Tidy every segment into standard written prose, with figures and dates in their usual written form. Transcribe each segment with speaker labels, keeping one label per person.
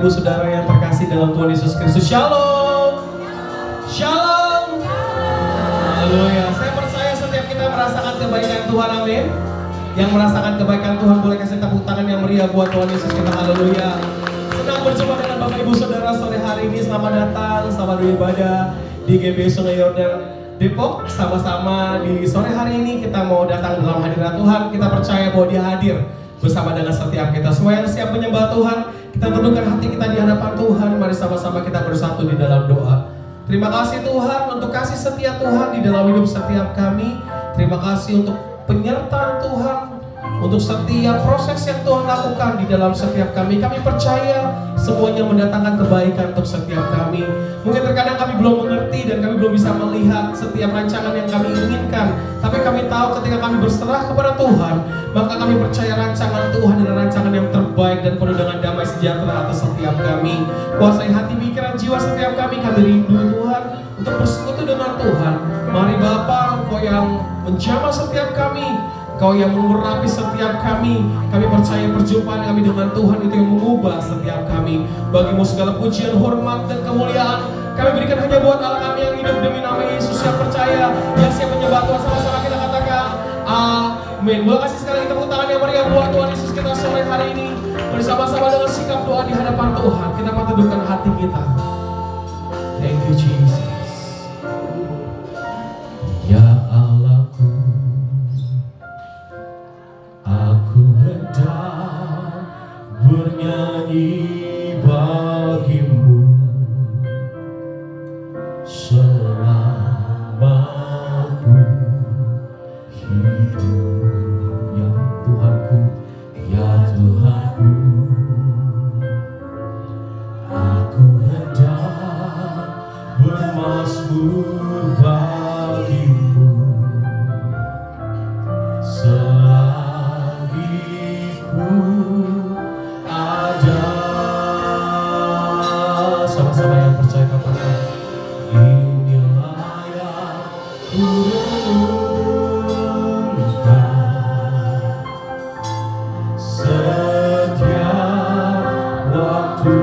Speaker 1: Ibu Saudara yang terkasih dalam Tuhan Yesus Kristus. Shalom. Shalom. Haleluya. Saya percaya setiap kita merasakan kebaikan Tuhan, amin. Yang merasakan kebaikan Tuhan boleh kasih tepuk tangan yang meriah buat Tuhan Yesus kita. Haleluya. Senang berjumpa dengan Bapak Ibu Saudara sore hari ini. Selamat datang, selamat beribadah di GBI Sungai Yordan Depok. Sama-sama di sore hari ini kita mau datang dalam hadirat Tuhan. Kita percaya bahwa Dia hadir bersama dengan setiap kita. Semua yang siap menyembah Tuhan, kita tundukkan hati kita di hadapan Tuhan. Mari sama-sama kita bersatu di dalam doa. Terima kasih Tuhan untuk kasih setia Tuhan di dalam hidup setiap kami. Terima kasih untuk penyertaan Tuhan, untuk setiap proses yang Tuhan lakukan di dalam setiap kami. Kami percaya semuanya mendatangkan kebaikan untuk setiap kami. Mungkin terkadang kami belum mengerti dan kami belum bisa melihat setiap rancangan yang kami inginkan. Tapi kami tahu ketika kami berserah kepada Tuhan, maka kami percaya rancangan Tuhan adalah rancangan yang terbaik dan penuh dengan damai sejahtera atas setiap kami. Kuasai hati, pikiran, jiwa setiap kami. Kami rindu Tuhan untuk bersekutu dengan Tuhan. Mari Bapa, Engkau yang menjamah setiap kami, Kau yang mengurapi setiap kami. Kami percaya perjumpaan kami dengan Tuhan itu yang mengubah setiap kami. Bagimu segala pujian, hormat, dan kemuliaan kami berikan hanya buat Allah kami yang hidup demi nama Yesus, yang percaya, yang siap menyembah Tuhan. Sama-sama kita katakan amin. Boleh kasih sekali kita tepuk tangan yang meriah buat Tuhan Yesus kita sore hari ini. Bersama-sama dengan sikap doa di hadapan Tuhan, kita patutkan hati kita. Thank you Jesus. Ya Allahku, aku hendak bernyanyi bagimu selama ku hidup. Ya Tuhanku, ya Tuhanku, aku hendak bermazmur bagimu selagi ku ada. Sama-sama yang percaya katakan, inilah yang ku renungkan setiap waktu.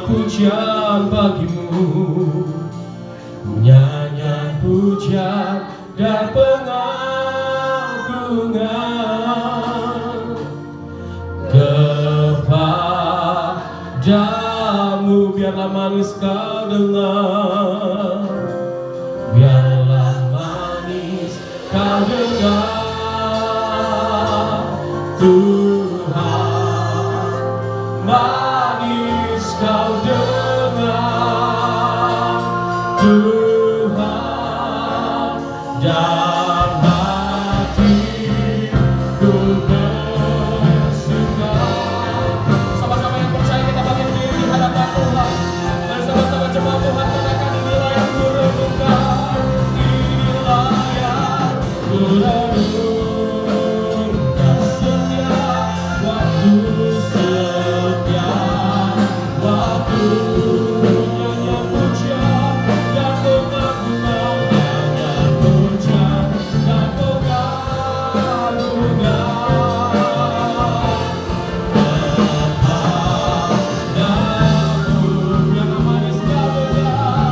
Speaker 1: pujian bagimu, nyanyian pujian dan pengagungan kepadamu. Biarlah manis kau dengar, biarlah manis kau dengar, Tuhan, manis kau dengar, Tuhan, dan hatiku bersuka. Sama-sama yang percaya kita bangkit berdiri di hadapan Tuhan. Mari sama-sama coba Tuhan katakan, inilah yang kurenungkan, inilah yang kurenungkan setiap waktu, setiap waktu. Nyanyian pujian dan pengagungan, nyanyian pujian dan pengagungan kepadamu. Biarlah manis kau dengar, biarlah manis kau dengar,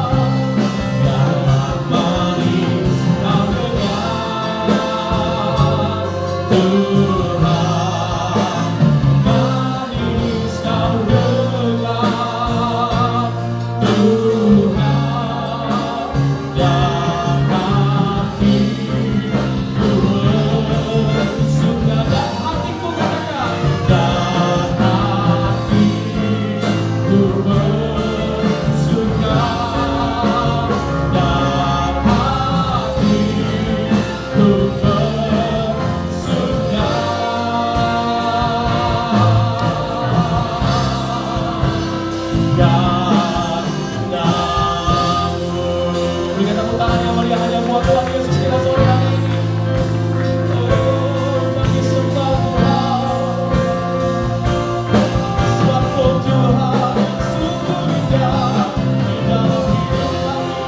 Speaker 1: Tuhan, manis kau dengar, Tuhan, dan hatiku bersuka. Dan hatiku katakan, dan hatiku bersuka, dan hatiku bersuka. Berikan tepuk tangan yang meriah hanya buat Tuhan Yesus kita sore hari ini. Oh, kami sembah Tuhan, sebab Kau Tuhan yang sungguh indah di dalam hidup kami. Hanya Kau yang menetapkan hidup kami,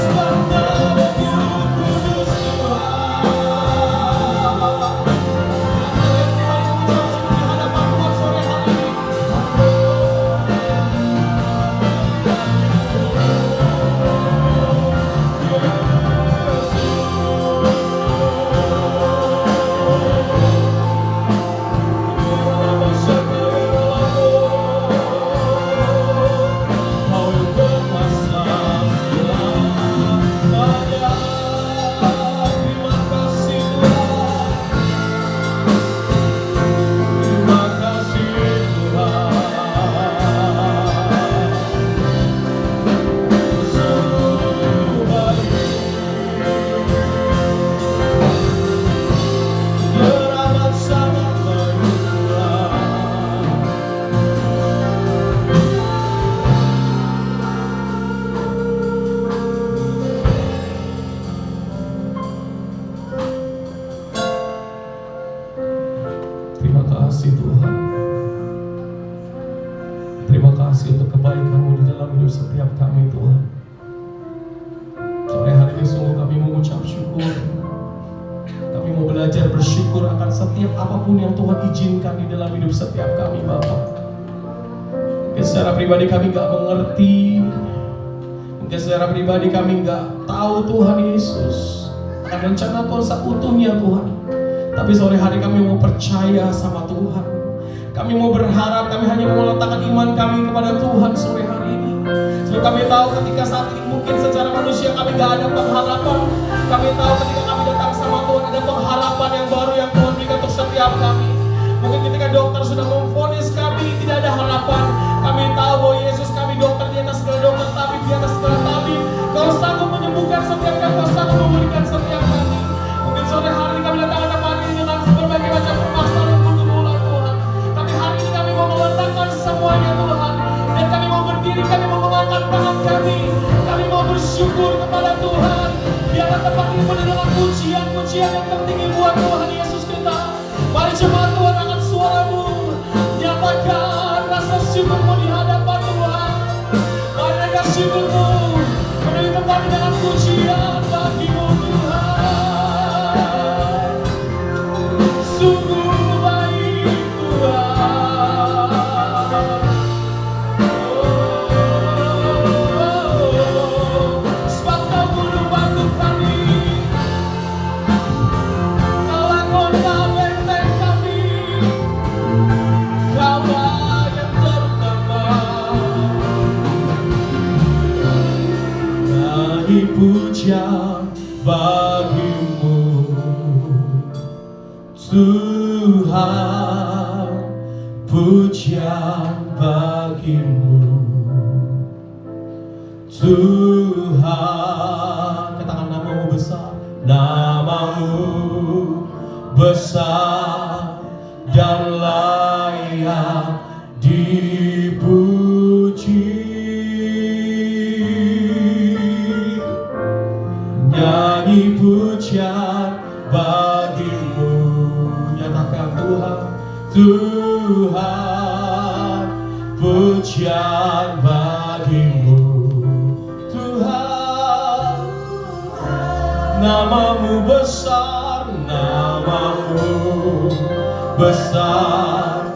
Speaker 1: sebab Namamu kudus Tuhan. Mari kita ucap syukur di hadapan Tuhan sore hari ini. Kau yang berkuasa selamanya. Terima kasih Tuhan, terima kasih Tuhan. Sungguh baik, teramat sangat murah. Terima kasih Tuhan, terima kasih untuk kebaikan-Mu di dalam hidup setiap kami Tuhan. Sore hari ini sungguh kami mengucap syukur, kami mau belajar bersyukur akan setiap apapun yang Tuhan izinkan di dalam hidup setiap kami Bapa. Mungkin secara pribadi kami gak mengerti, mungkin secara pribadi kami gak tahu Tuhan Yesus akan rencana Tuhan seutuhnya Tuhan. Tapi sore hari kami mau percaya sama Tuhan. Kami mau berharap, kami hanya mau meletakkan iman kami kepada Tuhan sore hari ini. Sebab kami tahu ketika saat ini mungkin secara manusia kami gak ada pengharapan. Kami tahu ketika kami datang sama Tuhan ada pengharapan yang baru yang Tuhan berikan untuk setiap kami. Mungkin ketika dokter sudah memvonis kami tidak ada harapan, kami tahu bahwa Yesus kami dokter di atas segala dokter, tabib di atas segala tabib. Kau sanggup menyembuhkan setiap kami, Kau sanggup memulihkan setiap kami. Mungkin sore hari ini kami datang ke depan ini dengan berbagai macam permasalahan yang bergumulan Tuhan. Tapi hari ini kami mau meletakkan semuanya Tuhan. Dan kami mau berdiri, kami mau mengangkat tangan kami. Kami mau bersyukur kepada Tuhan. dengan pujian-pujian yang tertinggi buat Tuhan Yesus kita. Mari jemaat Tuhan angkat suaramu, nyatakan rasa syukurmu di hadapan Tuhan. Mari angkat syukurmu, penuhi tempat dengan pujian bagimu Tuhan. Sungguh baik Tuhan. Sebab Kau gunung batu kami, Kaulah kota benteng kami, Kaulah yang terutama. Nyanyi pujian bagimu Tuhan, pujian bagimu Tuhan. Katakan namamu besar, namamu besar dan layak dipuji. Nyanyi pujian bagimu, nyatakan Tuhan, Tuhan, pujian bagimu Tuhan. Namamu besar, namamu besar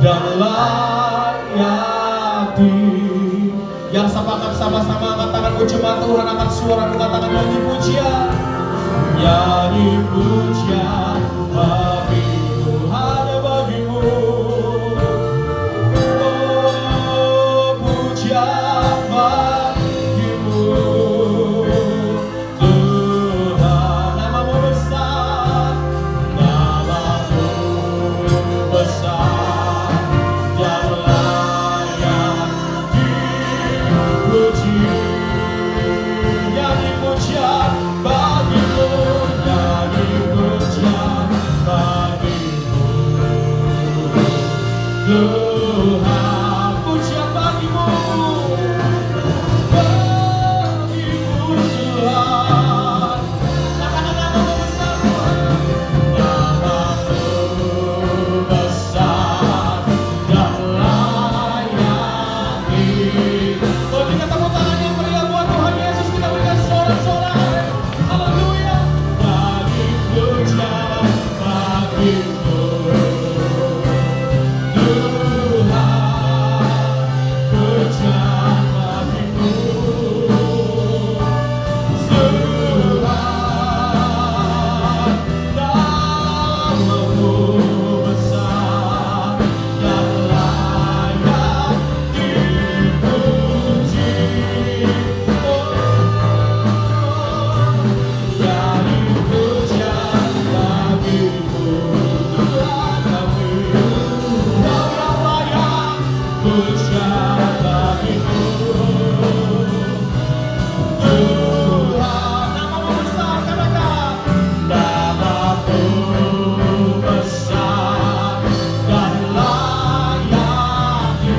Speaker 1: dan layak di. Yang sama-sama angkat tanganmu jemaat Tuhan, angkat suara katakan nyanyi pujian. Nyanyi pujian bagimu, hanya bagimu. Oh, pujian bagimu Tuhan. Namamu besar, namamu besar dan layak dipuji. Nyanyi pujian bagimu, nyanyi pujian bagimu Tuhan, pujian bagimu, bagimu Tuhan. Katakan namamu besar Tuhan, namamu besar dan layak di. Kalau kita tepuk tangan yang meriah buat Tuhan Yesus, kita berikan sorak-sorai. Haleluya. Nyanyi pujian bagimu Tuhan, pujian bagimu Tuhan. Namamu besar dan layak dipuji. Nyanyi pujian bagimu Tuhan kami, Kau yang layak pujian bagimu Tuhan. Namamu besar, katakan namamu besar dan layak di.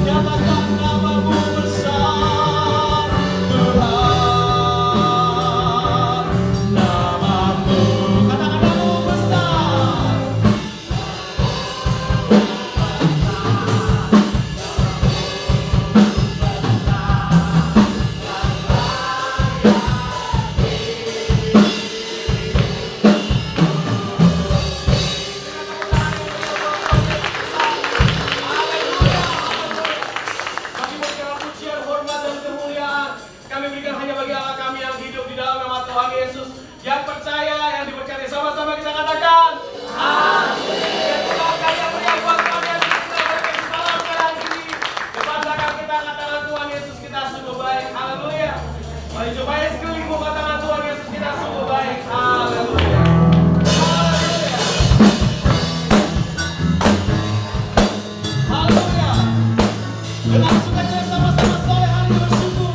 Speaker 1: Nyatakan namamu besar Tuhan. Namamu, katakan namamu besar. Kami berikan pujian, hormat dan kemuliaan. Kami berikan hanya bagi Allah kami yang hidup di dalam nama Tuhan Yesus, yang percaya, yang diberkati. Sama-sama kita katakan amin. Kita yang meriah buat Tuhan Yesus. Kita berikan salam kali ini. Depan belakang kita katakan Tuhan Yesus kita sungguh baik. Haleluya. Mari coba sekelilingmu katakan Tuhan Yesus kita sungguh baik. Haleluya. Haleluya. Haleluya. Dengan sukacita sama-sama sore hari bersyukur.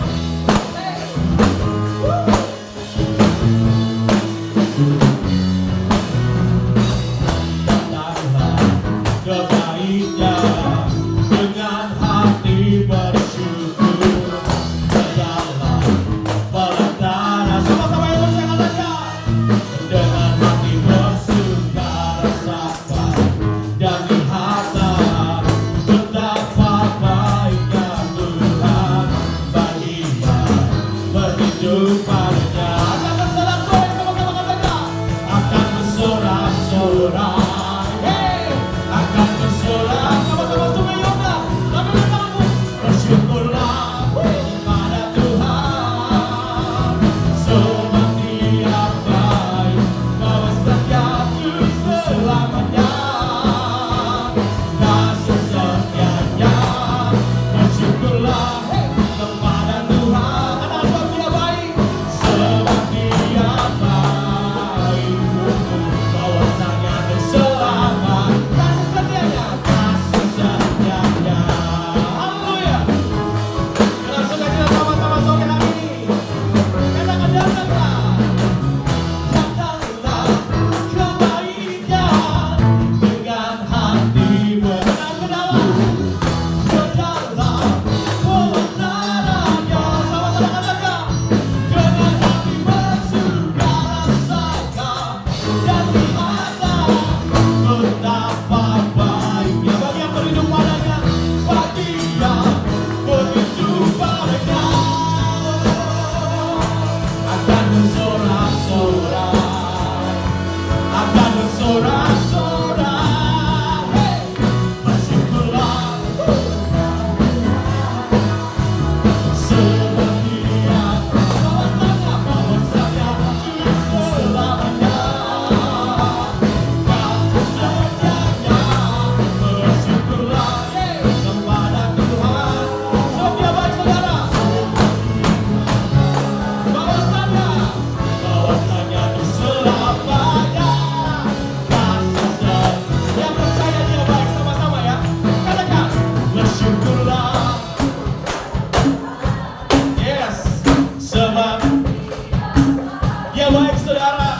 Speaker 1: saudara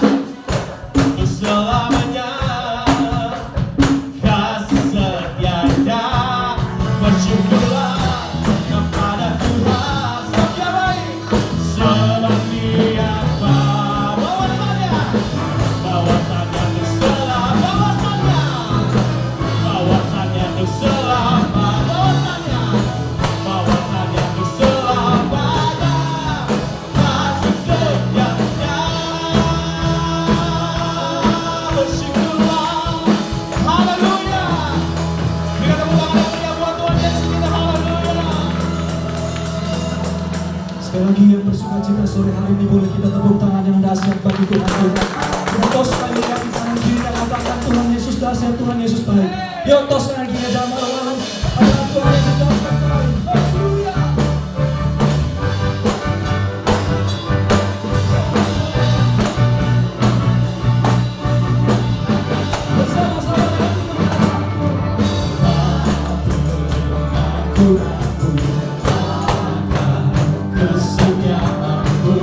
Speaker 1: untuk selamanya. Kasih setianya, bersyukurlah kepada Tuhan. Setia baik sebab Dia bahwasannya untuk bahwasannya untuk bahwasannya untuk selamanya. Kasih setianya, bersyukurlah. Haleluya. Berikan tepuk tangan yang meriah buat Tuhan Yesus kita. Haleluya.
Speaker 2: Sekali lagi yang bersuka cita sore hari ini boleh kita tepuk tangan yang dahsyat bagi Tuhan kita. Kita toskan yang di kanan kiri dan katakan Tuhan Yesus dahsyat, Tuhan Yesus baik. Yuk toskan lagi ya, jangan malu-malu. Katakan Tuhan Yesus dahsyat baik. Haleluya. Bersama-sama dengan Tuhan. Kesetiaanmu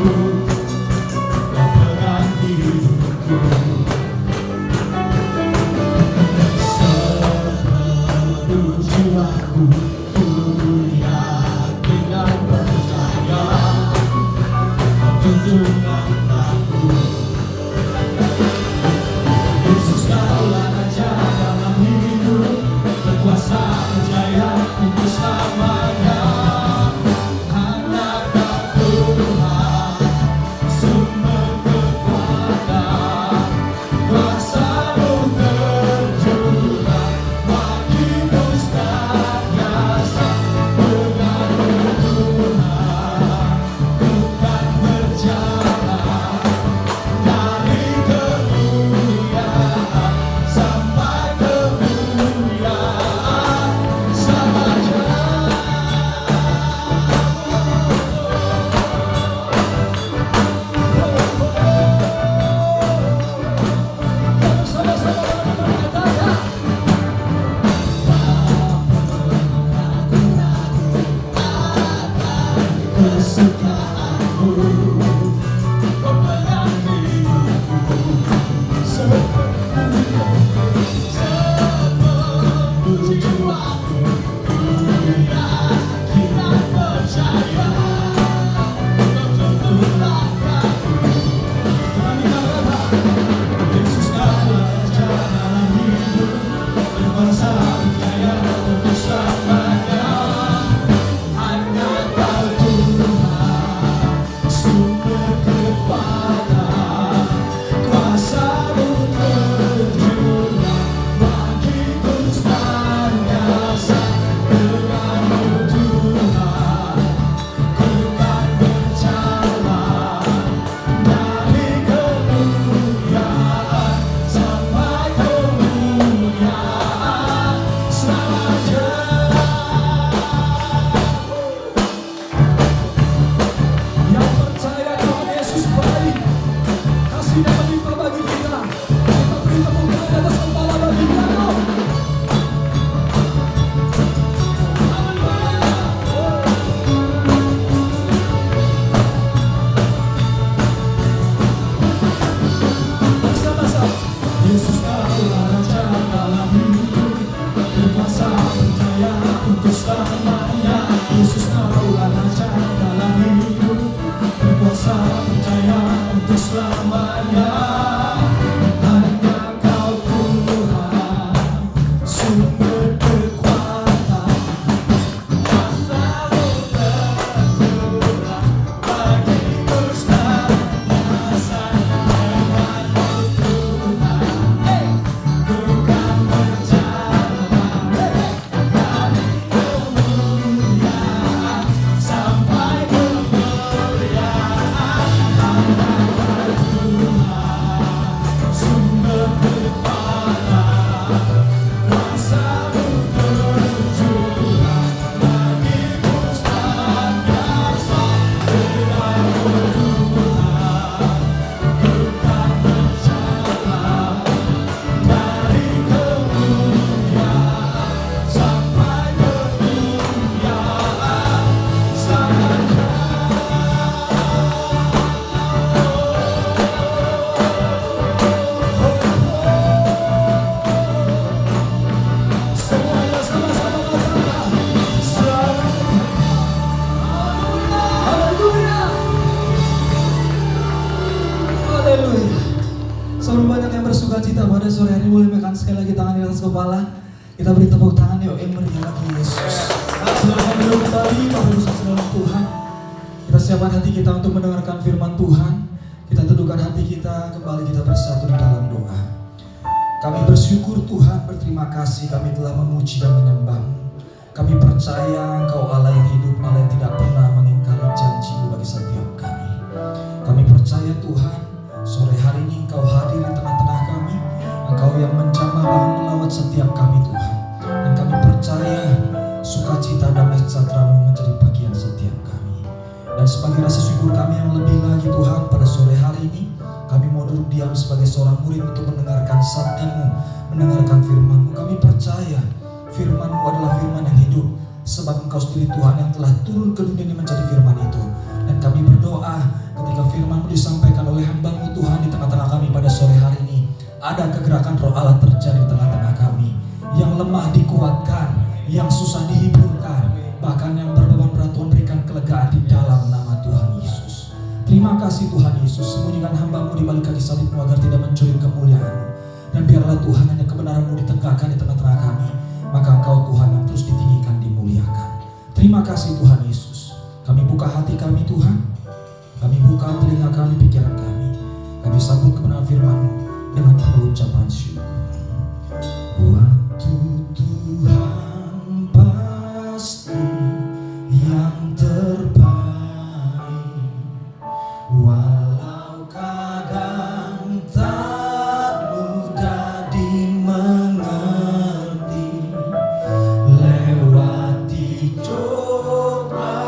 Speaker 2: yang pegang hidupku, sepenuh jiwaku ku yakin dan percaya Kau tunjukkan aku. Yesus Kaulah Raja dalam hidup, berkuasa berjaya untuk selamanya. bersukacita pada sore hari, boleh mekan sekali lagi tangan di atas kepala. Kita beri tepuk tangan yuk yang meriah lagi Yesus. Silakan duduk kembali Bapak Ibu Saudara Tuhan. Kita siapkan hati kita untuk mendengarkan firman Tuhan. Kita teduhkan hati kita, kembali kita bersatu di dalam doa. Kami bersyukur Tuhan, berterima kasih kami telah memuji dan menyembah-Mu. Kami percaya Engkau Allah yang hidup, Allah yang tidak pernah mengingkari janji-Mu bagi setiap kami. Kami percaya Tuhan, sore hari ini Engkau hadir di tengah-tengah kami. Engkau yang menjamah bahkan melawat setiap kami Tuhan. Dan kami percaya sukacita damai sejahtera-Mu menjadi bagian setiap kami. Dan sebagai rasa syukur kami yang lebih lagi Tuhan, pada sore hari ini kami mau duduk diam sebagai seorang murid untuk mendengarkan sabda-Mu, mendengarkan firman-Mu. Kami percaya firman-Mu adalah firman yang hidup, sebab Engkau sendiri Tuhan yang telah turun ke dunia ini menjadi firman itu. Dan kami berdoa ketika firman-Mu disampaikan oleh hamba-Mu Tuhan di tengah-tengah kami pada sore hari ini, ada kegerakan Roh Allah terjadi di tengah-tengah kami. Yang lemah dikuatkan, yang susah dihiburkan, bahkan yang berbeban berat Tuhan berikan kelegaan di dalam nama Tuhan Yesus. Terima kasih Tuhan Yesus, sembunyikan hamba-Mu di balik kaki salib-Mu agar tidak mencuri kemuliaan-Mu. Dan biarlah Tuhan hanya kebenaran-Mu ditegakkan di tengah-tengah kami, maka Engkau Tuhan yang terus ditinggikan, dimuliakan. Terima kasih Tuhan Yesus. Kami buka hati kami Tuhan, kami buka telinga kami, pikiran kami sambut kebenaran firman-Mu dengan penuh ucapan syukur. Waktu Tuhan pasti yang terbaik, walau kadang tak mudah dimengerti. Lewati cobaan,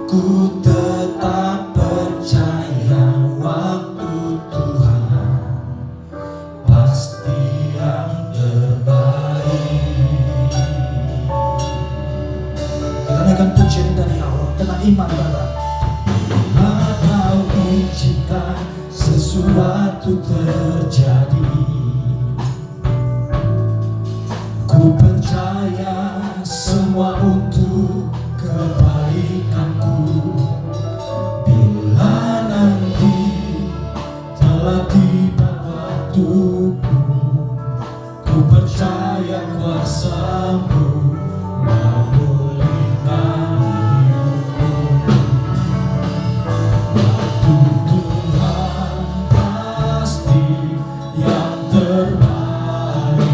Speaker 2: ku tetap percaya waktu Tuhan pasti yang terbaik. Kita naikkan pujian dari awal dengan iman Bapak. Kau izinkan sesuatu terjadi, ku percaya semua untuk kebaikanku. Bila nanti telah tiba waktuku, ku percaya kuasa-Mu memulihkan hidupku. Waktu Tuhan pasti yang terbaik,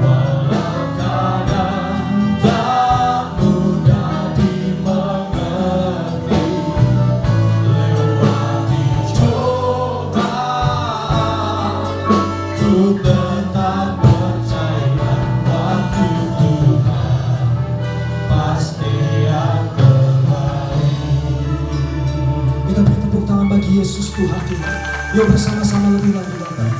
Speaker 2: walau kadang tak mudah dimengerti. Lewati cobaan, ku tetap percaya waktu Tuhan pasti yang terbaik. Kita beri tepuk tangan bagi Yesus Tuhan kita. Yuk bersama-sama lebih lagi Bapak.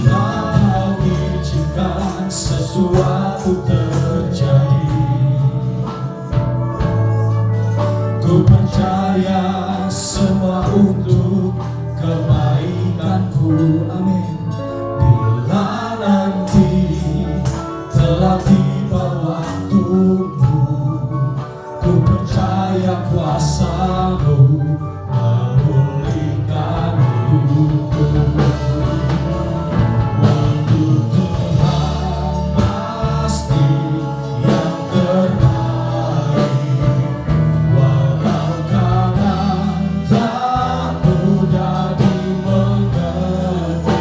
Speaker 2: Kau izinkan sesuatu terjadi, ku percaya semua untuk kebaikanku. Amin. Bila nanti telah tiba waktumu, ku percaya kuasa-Mu memulihkan hidupku. Waktu Tuhan pasti yang terbaik, walau kadang tak mudah dimengerti.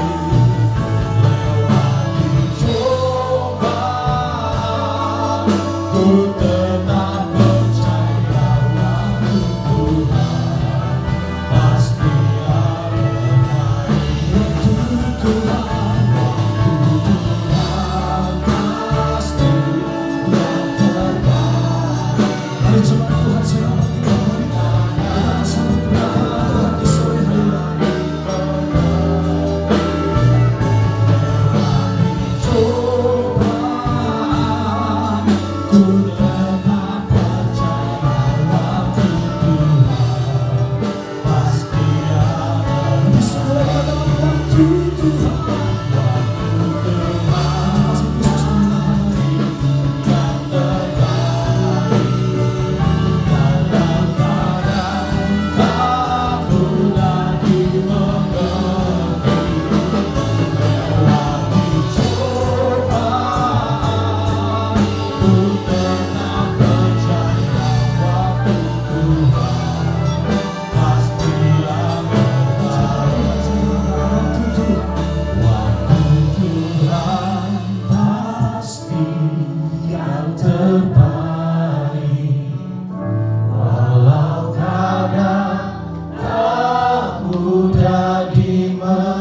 Speaker 2: mudah dimengerti,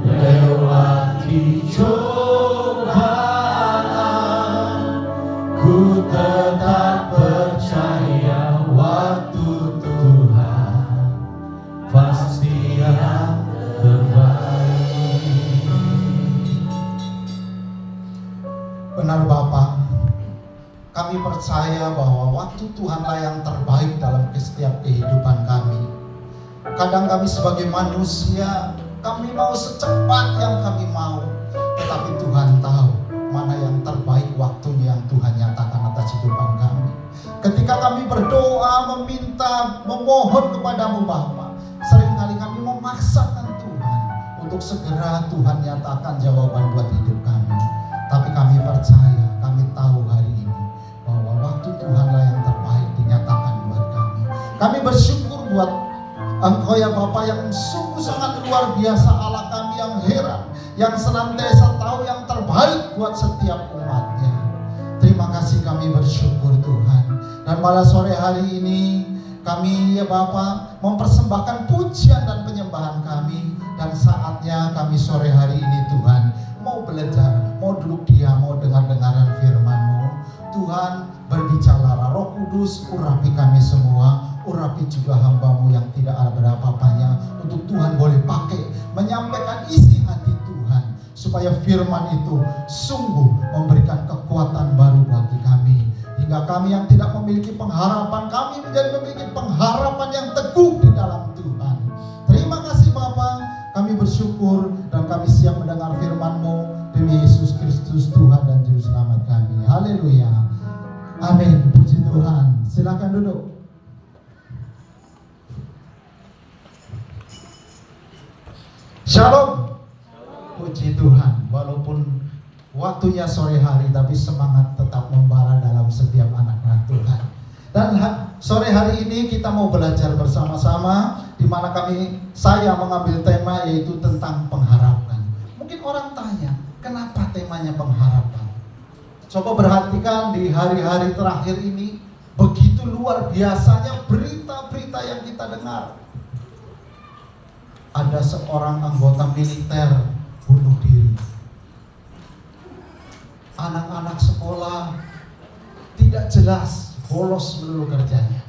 Speaker 2: lewati cobaan, ku tetap percaya waktu Tuhan pasti yang terbaik. Benar Bapak, kami percaya bahwa waktu Tuhanlah yang terbaik dalam setiap kehidupan kami. Kadang kami sebagai manusia, kami mau secepat yang kami mau, tetapi Tuhan tahu mana yang terbaik waktunya yang Tuhan nyatakan atas kehidupan kami. Ketika kami berdoa, meminta, memohon kepadamu Bapa, seringkali kami memaksakan Tuhan untuk segera Tuhan nyatakan jawaban buat hidup kami. Tapi kami percaya, kami tahu hari ini bahwa waktu Tuhanlah yang terbaik dinyatakan buat kami. Kami bersyukur buat Engkau ya Bapa yang sungguh sangat luar biasa, Allah kami yang heran, yang senantiasa tahu yang terbaik buat setiap umatnya. Terima kasih, kami bersyukur Tuhan. Dan pada sore hari ini kami ya Bapa mempersembahkan pujian dan penyembahan kami. Dan saatnya kami sore hari ini Tuhan mau belajar, mau duduk diam, mau dengar-dengaran firman-Mu. Tuhan berbicara, Roh Kudus urapi kami semua, urapi juga hamba-Mu yang tidak ada apa-apanya, untuk Tuhan boleh pakai menyampaikan isi hati Tuhan, supaya firman itu sungguh memberikan kekuatan baru bagi kami, hingga kami yang tidak memiliki pengharapan, kami menjadi memiliki pengharapan yang teguh di dalam Tuhan. Terima kasih Bapa, kami bersyukur dan kami siap mendengar firman-Mu demi Yesus Kristus Tuhan dan Juru Selamat kami. Haleluya. Amin. Puji Tuhan. Silakan duduk. Shalom. Puji Tuhan. Walaupun waktunya sore hari, tapi semangat tetap membara dalam setiap anak-anak Tuhan. Dan sore hari ini kita mau belajar bersama-sama, di mana saya mengambil tema yaitu tentang pengharapan. Mungkin orang tanya, kenapa temanya pengharapan? Coba perhatikan di hari-hari terakhir ini, begitu luar biasanya berita-berita yang kita dengar. Ada seorang anggota militer bunuh diri. Anak-anak sekolah tidak jelas, bolos melulu kerjanya.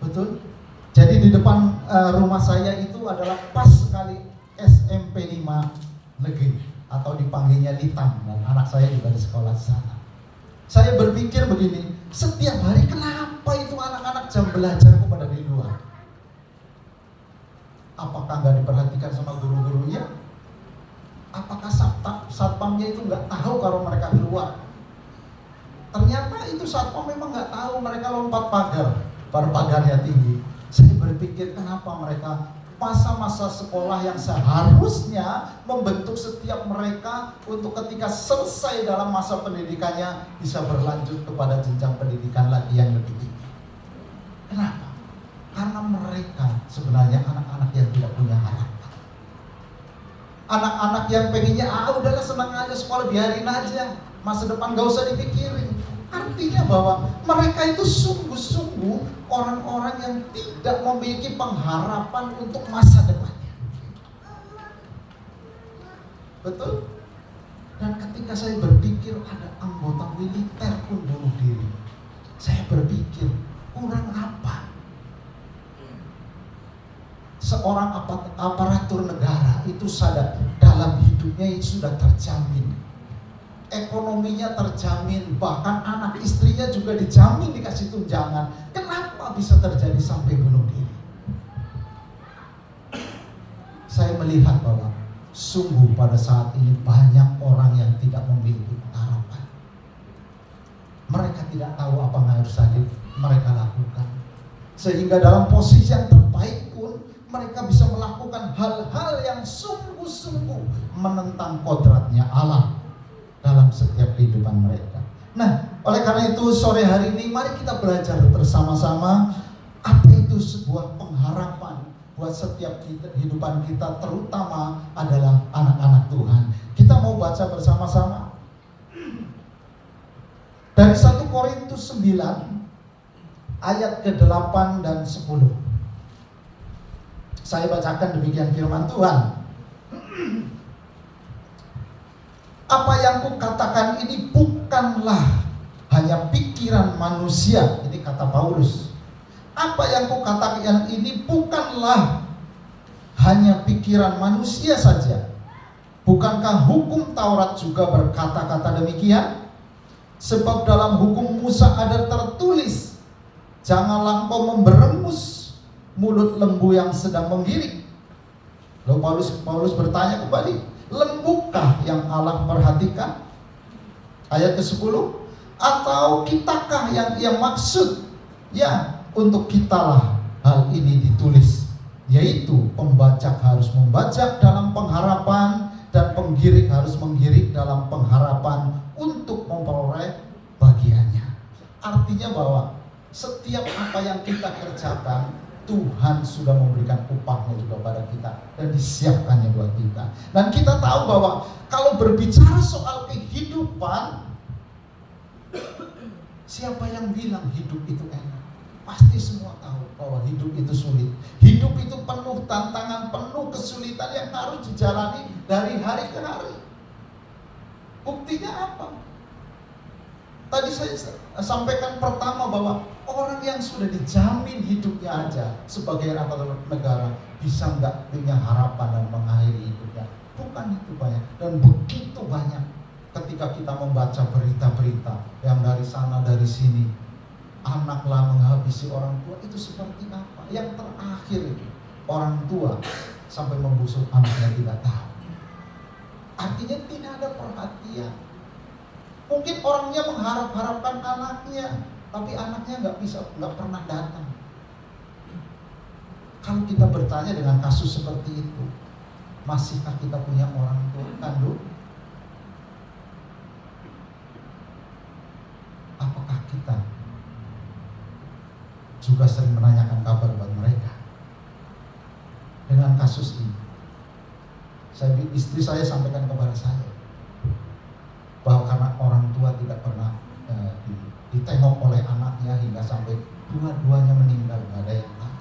Speaker 2: Betul? Jadi di depan rumah saya itu adalah pas sekali SMP 5 negeri, atau dipanggilnya Litam, dan anak saya juga di sekolah sana. Saya berpikir begini, setiap hari kenapa itu anak-anak jam belajar pada di luar? Apakah nggak diperhatikan sama guru-gurunya? Apakah satpamnya itu nggak tahu kalau mereka keluar? Ternyata itu satpam memang nggak tahu, mereka lompat pagar, pagarnya tinggi. Saya berpikir kenapa mereka masa-masa sekolah yang seharusnya membentuk setiap mereka untuk ketika selesai dalam masa pendidikannya bisa berlanjut kepada jenjang pendidikan lagi yang lebih tinggi. Kenapa? Karena mereka sebenarnya anak-anak yang tidak punya harapan. Anak-anak yang pengennya, udahlah senang aja sekolah, biarin aja, masa depan gak usah dipikirin. Artinya bahwa mereka itu sungguh-sungguh orang-orang yang tidak memiliki pengharapan untuk masa depannya. Betul? Dan ketika saya berpikir ada anggota militer pun bunuh diri, saya berpikir, kurang apa? Seorang aparatur negara itu sadar dalam hidupnya itu sudah terjamin, ekonominya terjamin, bahkan anak istrinya juga dijamin dikasih tunjangan. Kenapa bisa terjadi sampai bunuh diri? Saya melihat bahwa sungguh pada saat ini banyak orang yang tidak memiliki harapan. Mereka tidak tahu apa yang harus mereka lakukan, sehingga dalam posisi yang terbaik pun mereka bisa melakukan hal-hal yang sungguh-sungguh menentang kodratnya Allah dalam setiap kehidupan mereka. Nah, oleh karena itu sore hari ini mari kita belajar bersama-sama apa itu sebuah pengharapan buat setiap kehidupan kita, terutama adalah anak-anak Tuhan. Kita mau baca bersama-sama dari 1 Korintus 9
Speaker 3: ayat ke-8 dan 10. Saya bacakan demikian firman Tuhan. Apa yang kukatakan ini bukanlah hanya pikiran manusia. Ini kata Paulus. Apa yang kukatakan ini bukanlah hanya pikiran manusia saja. Bukankah hukum Taurat juga berkata-kata demikian? Sebab dalam hukum Musa ada tertulis, janganlah engkau memberengus mulut lembu yang sedang menggiring. Lalu Paulus bertanya kembali, lembukah yang Allah perhatikan? Ayat ke-10, atau kitakah yang ia maksud? Ya, untuk kitalah hal ini ditulis, yaitu pembajak harus membajak dalam pengharapan, dan penggiring harus menggiring dalam pengharapan untuk memperoleh bagiannya. Artinya bahwa setiap apa yang kita kerjakan, Tuhan sudah memberikan upahnya juga pada kita dan disiapkannya buat kita. Dan kita tahu bahwa kalau berbicara soal kehidupan, siapa yang bilang hidup itu enak? Pasti semua tahu bahwa hidup itu sulit. Hidup itu penuh tantangan, penuh kesulitan yang harus dijalani dari hari ke hari. Buktinya apa? Tadi saya sampaikan pertama bahwa orang yang sudah dijamin hidupnya aja sebagai aparatur negara bisa nggak punya harapan dan mengakhiri hidupnya. Bukan itu banyak, dan begitu banyak ketika kita membaca berita-berita yang dari sana dari sini, anaklah menghabisi orang tua, itu seperti apa? Yang terakhir itu orang tua sampai membusuk anaknya tidak tahu. Artinya tidak ada perhatian. Mungkin orangnya mengharapkan anaknya, tapi anaknya nggak pernah datang. Kalau kita bertanya dengan kasus seperti itu, masihkah kita punya orang tua kandung? Apakah kita juga sering menanyakan kabar buat mereka? Dengan kasus ini, istri saya sampaikan kepada saya bahwa karena orang tua tidak pernah ditengok oleh anaknya hingga sampai dua-duanya meninggal, nggak ada yang tahu.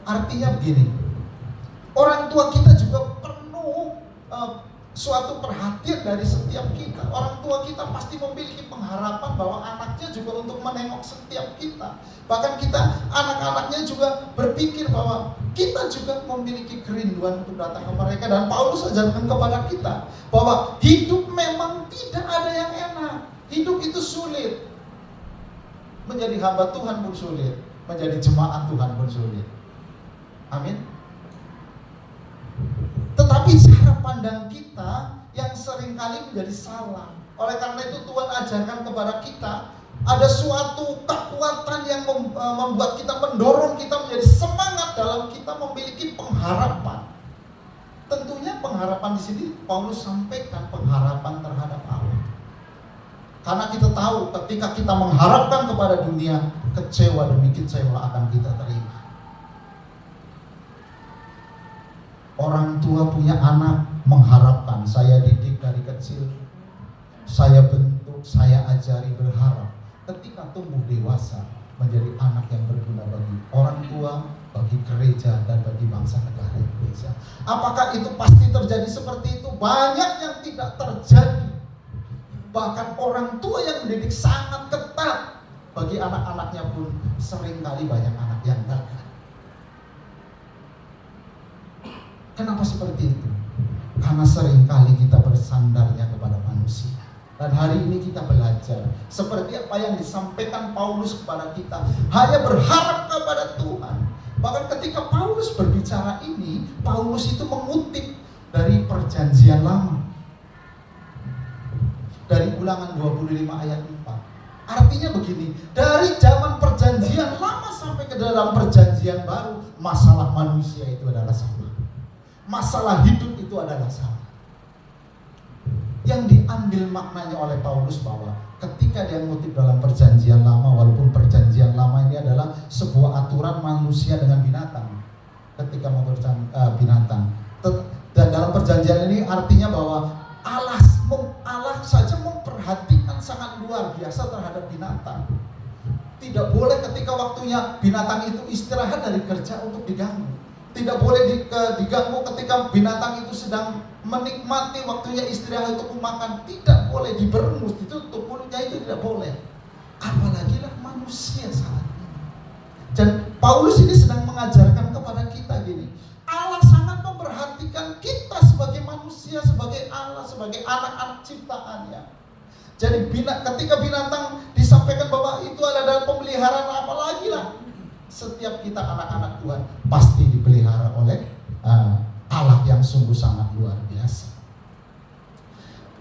Speaker 3: Artinya begini, orang tua kita juga perlu suatu perhatian dari setiap kita. Orang tua kita pasti memiliki pengharapan bahwa anaknya juga untuk menengok setiap kita. Bahkan kita, anak-anaknya juga berpikir bahwa kita juga memiliki kerinduan untuk datang ke mereka. Dan Paulus ajarkan kepada kita bahwa hidup memang tidak ada yang enak. Hidup itu sulit. Menjadi hamba Tuhan pun sulit, menjadi jemaat Tuhan pun sulit. Amin. Tetapi cara pandang kita yang seringkali menjadi salah. Oleh karena itu Tuhan ajarkan kepada kita, ada suatu kekuatan yang membuat kita, mendorong kita menjadi semangat dalam kita memiliki pengharapan. Tentunya pengharapan di sini Paulus sampaikan pengharapan terhadap Allah. Karena kita tahu ketika kita mengharapkan kepada dunia, kecewa demi kecewa akan kita terima. Orang tua punya anak mengharapkan, saya didik dari kecil, saya bentuk, saya ajari, berharap ketika tumbuh dewasa menjadi anak yang berguna bagi orang tua, bagi gereja, dan bagi bangsa negara Indonesia. Apakah itu pasti terjadi seperti itu? Banyak yang tidak terjadi. Bahkan orang tua yang mendidik sangat ketat, bagi anak-anaknya pun seringkali banyak anak yang gagal. Kenapa seperti itu? Karena seringkali kita bersandarnya kepada manusia. Dan hari ini kita belajar seperti apa yang disampaikan Paulus kepada kita, hanya berharap kepada Tuhan. Bahkan ketika Paulus berbicara ini, Paulus itu mengutip dari Perjanjian Lama, dari Ulangan 25 ayat 4. Artinya begini, dari zaman Perjanjian Lama sampai ke dalam Perjanjian Baru, masalah manusia itu adalah sama. Masalah hidup itu adalah sama. Yang diambil maknanya oleh Paulus bahwa ketika dia mengutip dalam Perjanjian Lama, walaupun Perjanjian Lama ini adalah sebuah aturan manusia dengan binatang, ketika mau binatang, dan dalam perjanjian ini artinya bahwa Allah saja memperhatikan sangat luar biasa terhadap binatang. Tidak boleh ketika waktunya binatang itu istirahat dari kerja untuk diganggu. Tidak boleh diganggu ketika binatang itu sedang menikmati waktunya istirahat untuk makan. Tidak boleh diberengus, ditutup mulutnya, itu tidak boleh. Apalagi lah manusia saat ini. Dan Paulus ini sedang mengajarkan kepada kita gini, Allah sangat memperhatikan kita sebagai manusia, sebagai Allah, sebagai anak-anak ciptaannya. Jadi ketika binatang disampaikan bahwa itu adalah pemeliharaan, apalagi lah setiap kita anak-anak Tuhan pasti dipelihara oleh Allah yang sungguh sangat luar biasa.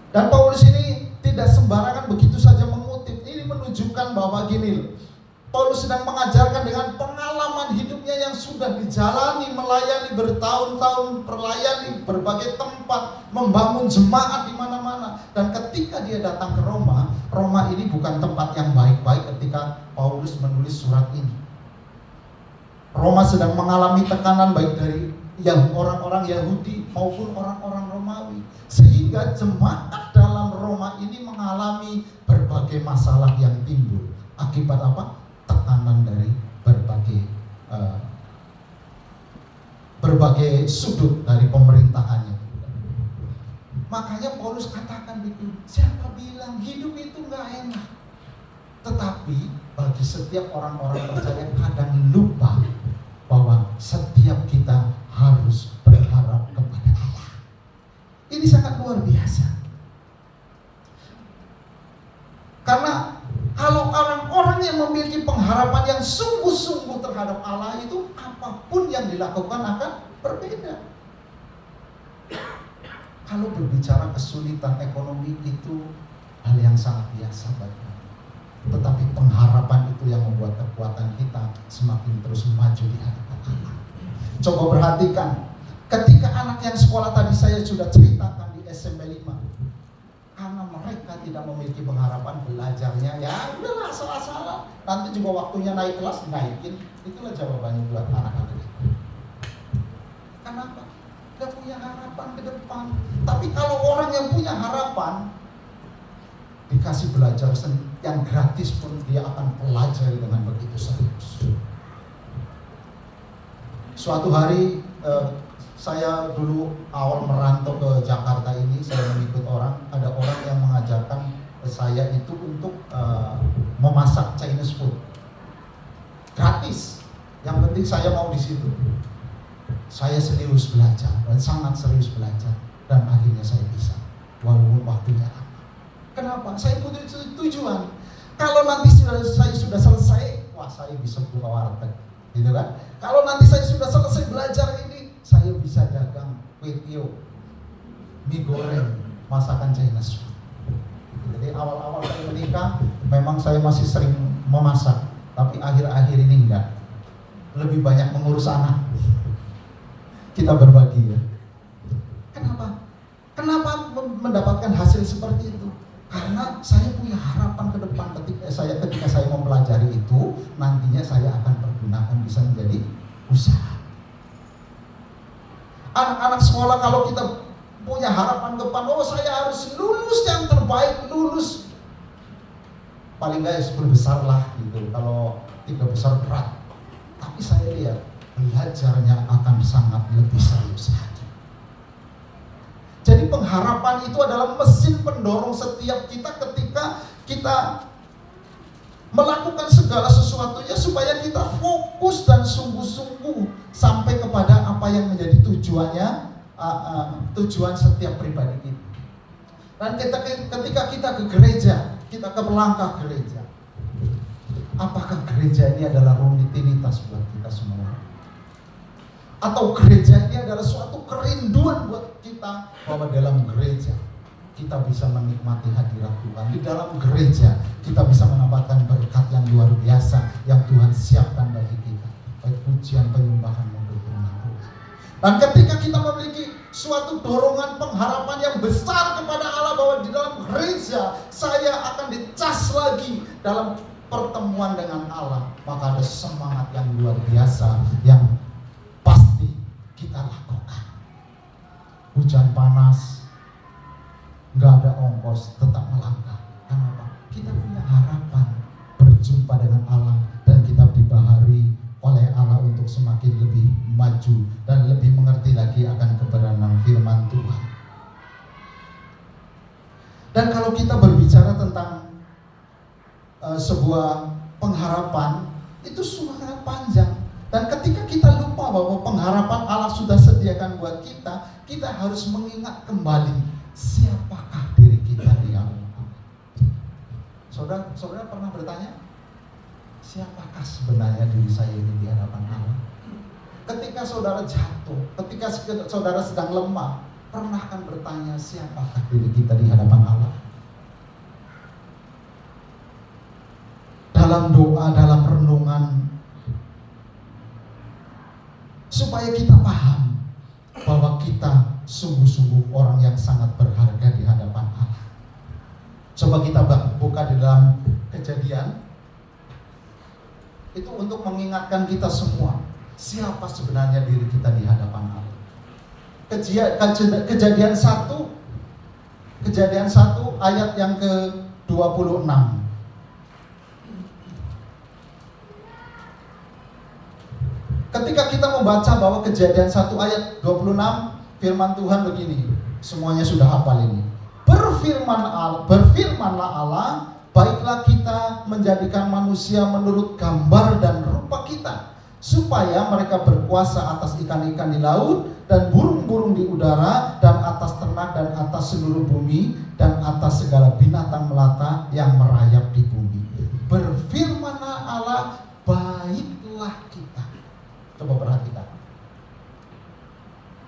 Speaker 3: Dan Paulus ini tidak sembarangan begitu saja mengutip. Ini menunjukkan bahwa gini, Paulus sedang mengajarkan dengan pengalaman hidupnya yang sudah dijalani, melayani bertahun-tahun, melayani berbagai tempat, membangun jemaat di mana-mana. Dan ketika dia datang ke Roma, Roma ini bukan tempat yang baik-baik ketika Paulus menulis surat ini. Roma sedang mengalami tekanan baik dari yang orang-orang Yahudi maupun orang-orang Romawi, sehingga jemaat dalam Roma ini mengalami berbagai masalah yang timbul. Akibat apa? Tekanan dari berbagai sudut dari pemerintahannya. Makanya Paulus katakan begitu, siapa bilang hidup itu nggak enak? Tetapi bagi setiap orang-orang percaya kadang lupa bahwa setiap kita harus berharap kepada Allah. Ini sangat luar biasa. Karena kalau orang-orang yang memiliki pengharapan yang sungguh-sungguh terhadap Allah itu, apapun yang dilakukan akan berbeda. Kalau berbicara kesulitan ekonomi itu hal yang sangat biasa bagi kita. Tetapi pengharapan itu yang membuat kekuatan kita semakin terus maju di hadapan Allah. Coba perhatikan, ketika anak yang sekolah tadi saya sudah ceritakan di SMP 5, karena mereka tidak memiliki pengharapan, belajarnya ya udahlah asal-asalan, nanti juga waktunya naik kelas naikin. Itulah jawabannya buat anak-anak itu. Kenapa? Gak punya harapan ke depan. Tapi kalau orang yang punya harapan, dikasih belajar yang gratis pun dia akan pelajari dengan begitu serius. Suatu hari saya dulu awal merantau ke Jakarta ini, saya mengikut ada orang yang mengajarkan saya itu untuk memasak Chinese food gratis. Yang penting saya mau di situ. Saya serius belajar dan sangat serius belajar, dan akhirnya saya bisa walaupun waktunya lama. Kenapa? Saya punya tujuan. Kalau nanti saya sudah selesai, wah saya bisa buka warteg, gitu kan? Kalau nanti saya sudah selesai belajar ini, saya bisa dagang kue tiaw, mie goreng, masakan Chinese food. Jadi awal-awal saya menikah, memang saya masih sering memasak, tapi akhir-akhir ini enggak. Lebih banyak mengurus anak. Kita berbagi ya. Kenapa? Kenapa mendapatkan hasil seperti itu? Karena saya punya harapan ke depan ketika saya mempelajari itu, nantinya saya akan pergunakan bisa menjadi usaha. Anak-anak sekolah kalau kita punya harapan ke depan, oh saya harus lulus yang terbaik, lulus paling nggak 10 besar lah gitu. Kalau 3 besar berat. Tapi saya lihat belajarnya akan sangat lebih serius lagi. Jadi pengharapan itu adalah mesin pendorong setiap kita ketika kita melakukan segala sesuatunya supaya kita fokus dan sungguh-sungguh sampai kepada apa yang menjadi tujuan setiap pribadi kita. Dan ketika kita ke gereja, kita ke melangkah gereja, apakah gereja ini adalah rutinitas buat kita semua? Atau gereja ini adalah suatu kerinduan buat kita bahwa dalam gereja kita bisa menikmati hadirat Tuhan. Di dalam gereja kita bisa mendapatkan berkat yang luar biasa yang Tuhan siapkan bagi kita. Baik pujian, penyembahan maupun firman Tuhan. Dan ketika kita memiliki suatu dorongan pengharapan yang besar kepada Allah bahwa di dalam gereja saya akan dicas lagi dalam pertemuan dengan Allah, maka ada semangat yang luar biasa yang pasti kita lakukan. Hujan panas, nggak ada ongkos, tetap melangkah. Kenapa? Kita punya harapan berjumpa dengan Allah semakin lebih maju dan lebih mengerti lagi akan kebenaran firman Tuhan. Dan kalau kita berbicara tentang sebuah pengharapan, itu sangat panjang. Dan ketika kita lupa bahwa pengharapan Allah sudah sediakan buat kita, kita harus mengingat kembali siapakah diri kita di hadapan Allah. Saudara pernah bertanya, siapakah sebenarnya diri saya ini di hadapan Allah? Ketika saudara jatuh, ketika saudara sedang lemah, pernah kan bertanya siapakah diri kita di hadapan Allah? Dalam doa, dalam renungan, supaya kita paham bahwa kita sungguh-sungguh orang yang sangat berharga di hadapan Allah. Coba kita buka di dalam Kejadian, itu untuk mengingatkan kita semua siapa sebenarnya diri kita di hadapan Allah. Kejadian 1 ayat yang ke-26. Ketika kita membaca bahwa Kejadian 1 ayat 26, firman Tuhan begini, semuanya sudah hafal ini. Berfirmanlah Allah, baiklah kita menjadikan manusia menurut gambar dan rupa kita, supaya mereka berkuasa atas ikan-ikan di laut dan burung-burung di udara dan atas ternak dan atas seluruh bumi dan atas segala binatang melata yang merayap di bumi. Berfirmanlah Allah, baiklah kita. Coba perhatikan.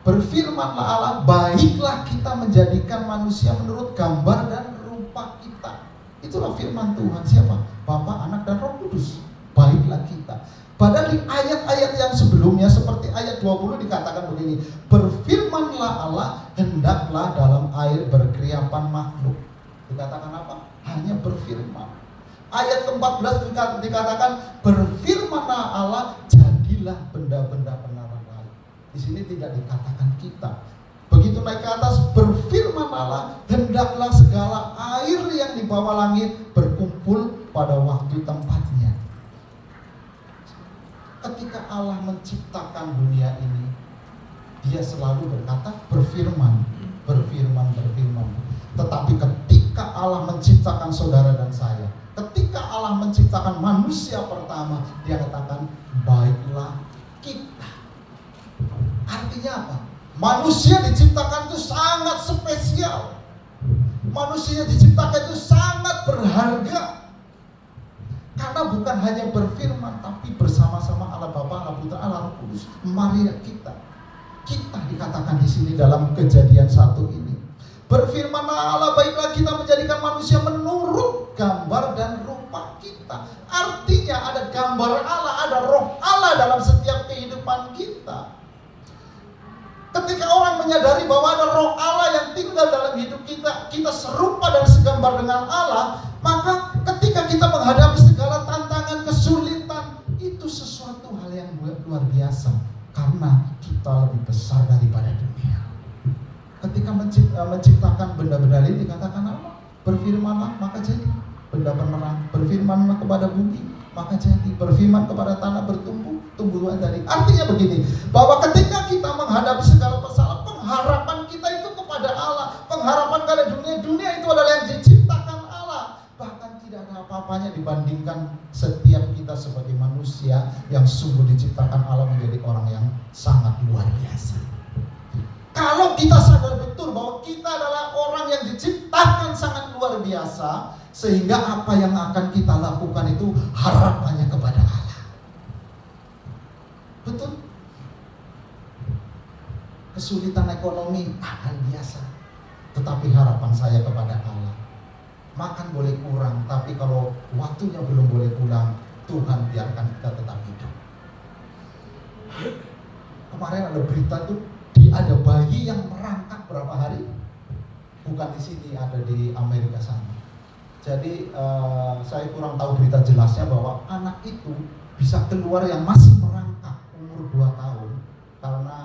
Speaker 3: Berfirmanlah Allah, baiklah kita menjadikan manusia menurut gambar dan rupa kita. Itulah firman Tuhan. Siapa? Bapa, Anak, dan Roh Kudus. Baiklah kita. Padahal di ayat-ayat yang sebelumnya seperti ayat 20 dikatakan begini, berfirmanlah Allah, hendaklah dalam air berkeriapan makhluk. Dikatakan apa? Hanya berfirman. Ayat ke-14 dikatakan, berfirmanlah Allah, jadilah benda-benda penara laut. Di sini tidak dikatakan kita. Begitu naik ke atas, berfirman Allah, hendaklah segala air yang di bawah langit berkumpul pada waktu tempatnya. Ketika Allah menciptakan dunia ini, Dia selalu berkata berfirman. Tetapi ketika Allah menciptakan saudara dan saya, ketika Allah menciptakan manusia pertama, Dia katakan baiklah kita. Artinya apa? Manusia diciptakan itu sangat spesial. Manusia diciptakan itu sangat berharga. Karena bukan hanya berfirman, tapi bersama-sama Allah Bapa, Allah Putra, Allah Roh Kudus. Mari kita dikatakan di sini dalam Kejadian 1 ini. Berfirmanlah Allah, baiklah kita menjadikan manusia menurut gambar dan rupa kita. Artinya ada gambar Allah, ada roh Allah dalam setiap kehidupan kita. Ketika orang menyadari bahwa ada roh Allah yang tinggal dalam hidup kita, kita serupa dan segambar dengan Allah, maka ketika kita menghadapi segala tantangan, kesulitan, itu sesuatu hal yang luar biasa. Karena kita lebih besar daripada dunia. Ketika menciptakan benda-benda ini dikatakan apa? Berfirmanlah maka jadi benda penerang. Berfirmanlah kepada bumi maka jadi. Berfirman kepada tanah bertumbuh, tumbuhan dari. Artinya begini, bahwa ketika kita menghadapi segala masalah, pengharapan kita itu kepada Allah. Pengharapan kepada dunia itu adalah yang diciptakan Allah. Bahkan tidak ada apa-apanya dibandingkan setiap kita sebagai manusia yang sungguh diciptakan Allah menjadi orang yang sangat luar biasa. Kalau kita sadar betul bahwa kita adalah orang yang diciptakan sangat luar biasa, sehingga apa yang akan kita lakukan itu harapannya kepada Allah. Betul? Kesulitan ekonomi akan biasa, tetapi harapan saya kepada Allah. Makan boleh kurang, tapi kalau waktunya belum boleh pulang, Tuhan biarkan kita tetap hidup. Kemarin ada berita tuh, ada bayi yang merangkak berapa hari? Bukan di sini, ada di Amerika sana. Jadi saya kurang tahu berita jelasnya bahwa anak itu bisa keluar yang masih merangkak umur 2 tahun karena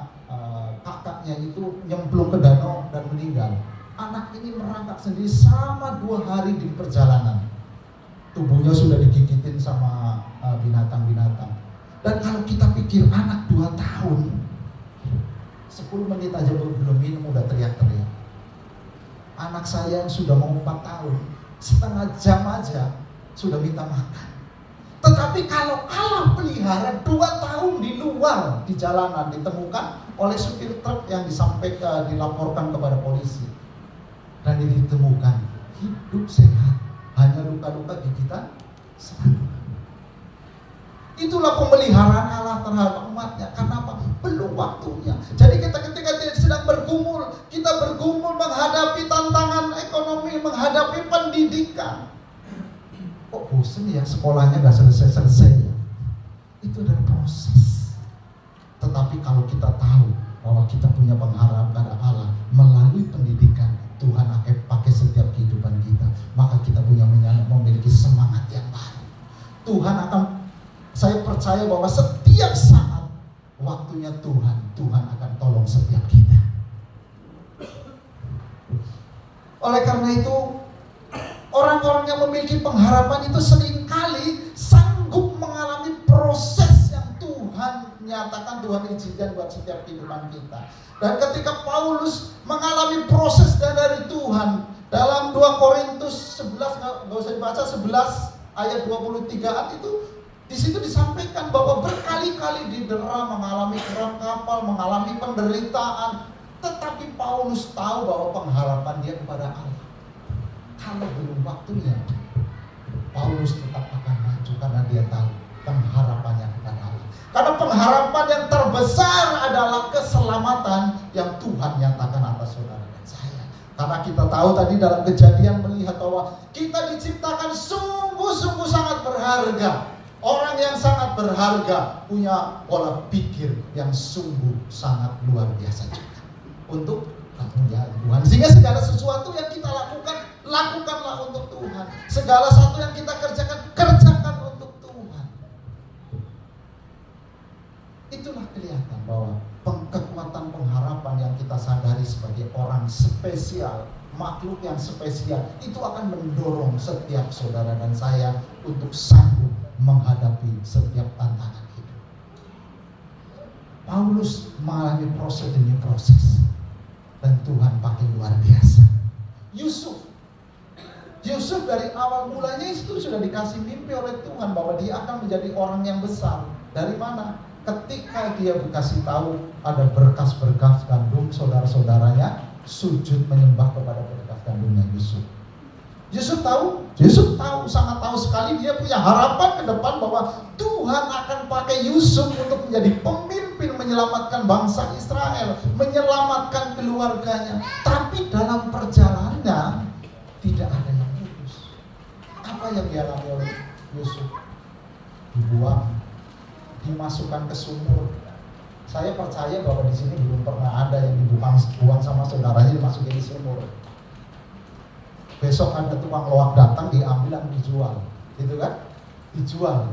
Speaker 3: kakaknya itu nyemplung ke danau dan meninggal. Anak ini merangkak sendiri selama 2 hari di perjalanan. Tubuhnya sudah digigitin sama binatang-binatang. Dan kalau kita pikir anak 2 tahun, 10 menit aja belum minum udah teriak-teriak. Anak saya yang sudah mau 4 tahun, setengah jam aja sudah minta makan. Tetapi kalau Allah pelihara 2 tahun di luar, di jalanan ditemukan oleh supir truk yang dilaporkan kepada polisi. Dan ditemukan hidup sehat, hanya luka-luka gigitan serangga. Itulah pemeliharaan Allah terhadap umatnya. Kenapa? Belum waktunya. Jadi ketika dia sedang bergumul, kita bergumul menghadapi tantangan ekonomi, menghadapi pendidikan. Kok bosen ya, sekolahnya gak selesai-selesai ya? Itu adalah proses. Tetapi kalau kita tahu bahwa kita punya pengharapan pada Allah melalui pendidikan, Tuhan akan pakai setiap kehidupan kita, maka kita memiliki semangat yang baru. Saya percaya bahwa setiap saat waktunya Tuhan akan tolong setiap kita. Oleh karena itu, orang-orang yang memiliki pengharapan itu seringkali sanggup mengalami proses yang Tuhan nyatakan, Tuhan izinkan buat setiap kehidupan kita. Dan ketika Paulus mengalami proses dari Tuhan, dalam 2 Korintus 11, nggak usah dibaca, 11 ayat 23 itu, di situ disampaikan bahwa berkali-kali didera, mengalami keram kapal, mengalami penderitaan, tetapi Paulus tahu bahwa pengharapan dia kepada Allah. Kalau belum waktunya, Paulus tetap akan maju karena dia tahu pengharapannya kepada Allah. Karena pengharapan yang terbesar adalah keselamatan yang Tuhan nyatakan atas saudara dan saya. Karena kita tahu tadi dalam Kejadian melihat bahwa kita diciptakan sungguh-sungguh sangat berharga. Orang yang sangat berharga punya pola pikir yang sungguh sangat luar biasa juga untuk kemuliaan Tuhan. Sehingga segala sesuatu yang kita lakukan, lakukanlah untuk Tuhan. Segala sesuatu yang kita kerjakan, kerjakan untuk Tuhan. Itulah kelihatan bahwa kekuatan pengharapan yang kita sadari sebagai orang spesial, makhluk yang spesial, itu akan mendorong setiap saudara dan saya untuk sanggup menghadapi setiap tantangan hidup. Paulus mengalami proses demi proses, dan Tuhan pakai luar biasa. Yusuf dari awal mulanya itu sudah dikasih mimpi oleh Tuhan bahwa dia akan menjadi orang yang besar. Dari mana? Ketika dia dikasih tahu ada berkas-berkas gandum, saudara-saudaranya sujud menyembah kepada berkas gandumnya Yusuf. Yusuf tahu, sangat tahu sekali, dia punya harapan ke depan bahwa Tuhan akan pakai Yusuf untuk menjadi pemimpin menyelamatkan bangsa Israel, menyelamatkan keluarganya. Tapi dalam perjalanannya tidak ada yang lulus. Apa yang dialami oleh Yusuf? Dibuang, dimasukkan ke sumur. Saya percaya bahwa di sini belum pernah ada yang dibuang sama saudaranya dimasukin di sumur. Besok ada tukang loak datang, diambil dan dijual, gitu kan? Dijual.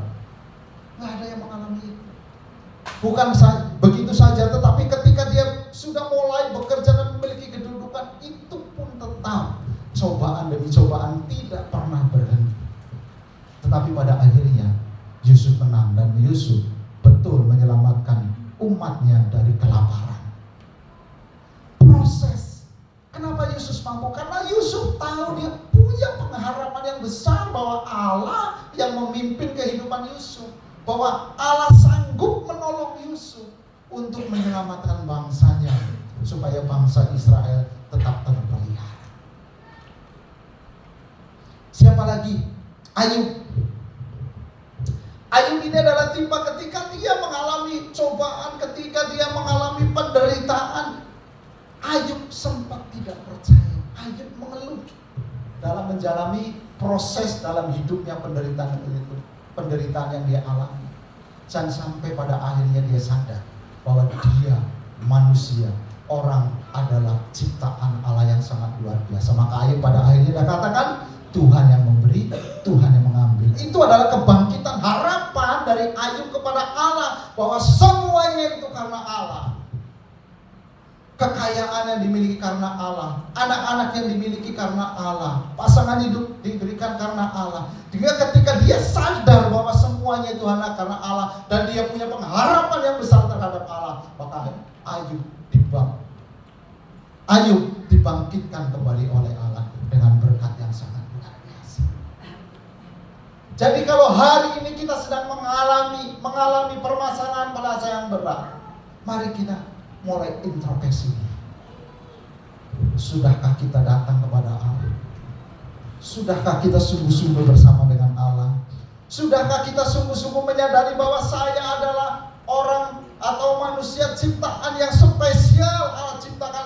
Speaker 3: Nggak ada yang mengalami itu. Bukan begitu saja, tetapi ketika dia sudah mulai bekerja dan memiliki kedudukan, itu pun tetap cobaan demi cobaan tidak pernah berhenti. Tetapi pada akhirnya Yusuf menang, dan Yusuf betul menyelamatkan umatnya dari kelaparan. Proses. Kenapa Yusuf mampu? Karena Yusuf tahu dia punya pengharapan yang besar bahwa Allah yang memimpin kehidupan Yusuf, bahwa Allah sanggup menolong Yusuf untuk menyelamatkan bangsanya supaya bangsa Israel tetap terpelihara. Siapa lagi? Ayub. Ayub ini adalah tipe ketika dia mengalami cobaan, ketika dia mengalami penderitaan, Ayub sempat tidak percaya. Ayub mengeluh dalam menjalani proses dalam hidupnya, penderitaan yang dia alami. Dan sampai pada akhirnya dia sadar bahwa dia manusia, orang adalah ciptaan Allah yang sangat luar biasa. Maka Ayub pada akhirnya dia katakan, Tuhan yang memberi, Tuhan yang mengambil. Itu adalah kebangkitan harapan dari Ayub kepada Allah bahwa semuanya itu karena Allah. kekayaan yang dimiliki karena Allah, anak-anak yang dimiliki karena Allah, pasangan hidup diberikan karena Allah. Ketika dia sadar bahwa semuanya itu hanya karena Allah dan dia punya pengharapan yang besar terhadap Allah, maka Ayub dibangkitkan kembali oleh Allah dengan berkat yang sangat luar biasa. Jadi kalau hari ini kita sedang mengalami permasalahan yang berat, mari kita mulai introspeksi. Sudahkah kita datang kepada Allah? Sudahkah kita sungguh-sungguh bersama dengan Allah? Sudahkah kita sungguh-sungguh menyadari bahwa saya adalah orang atau manusia ciptaan yang spesial Allah ciptakan,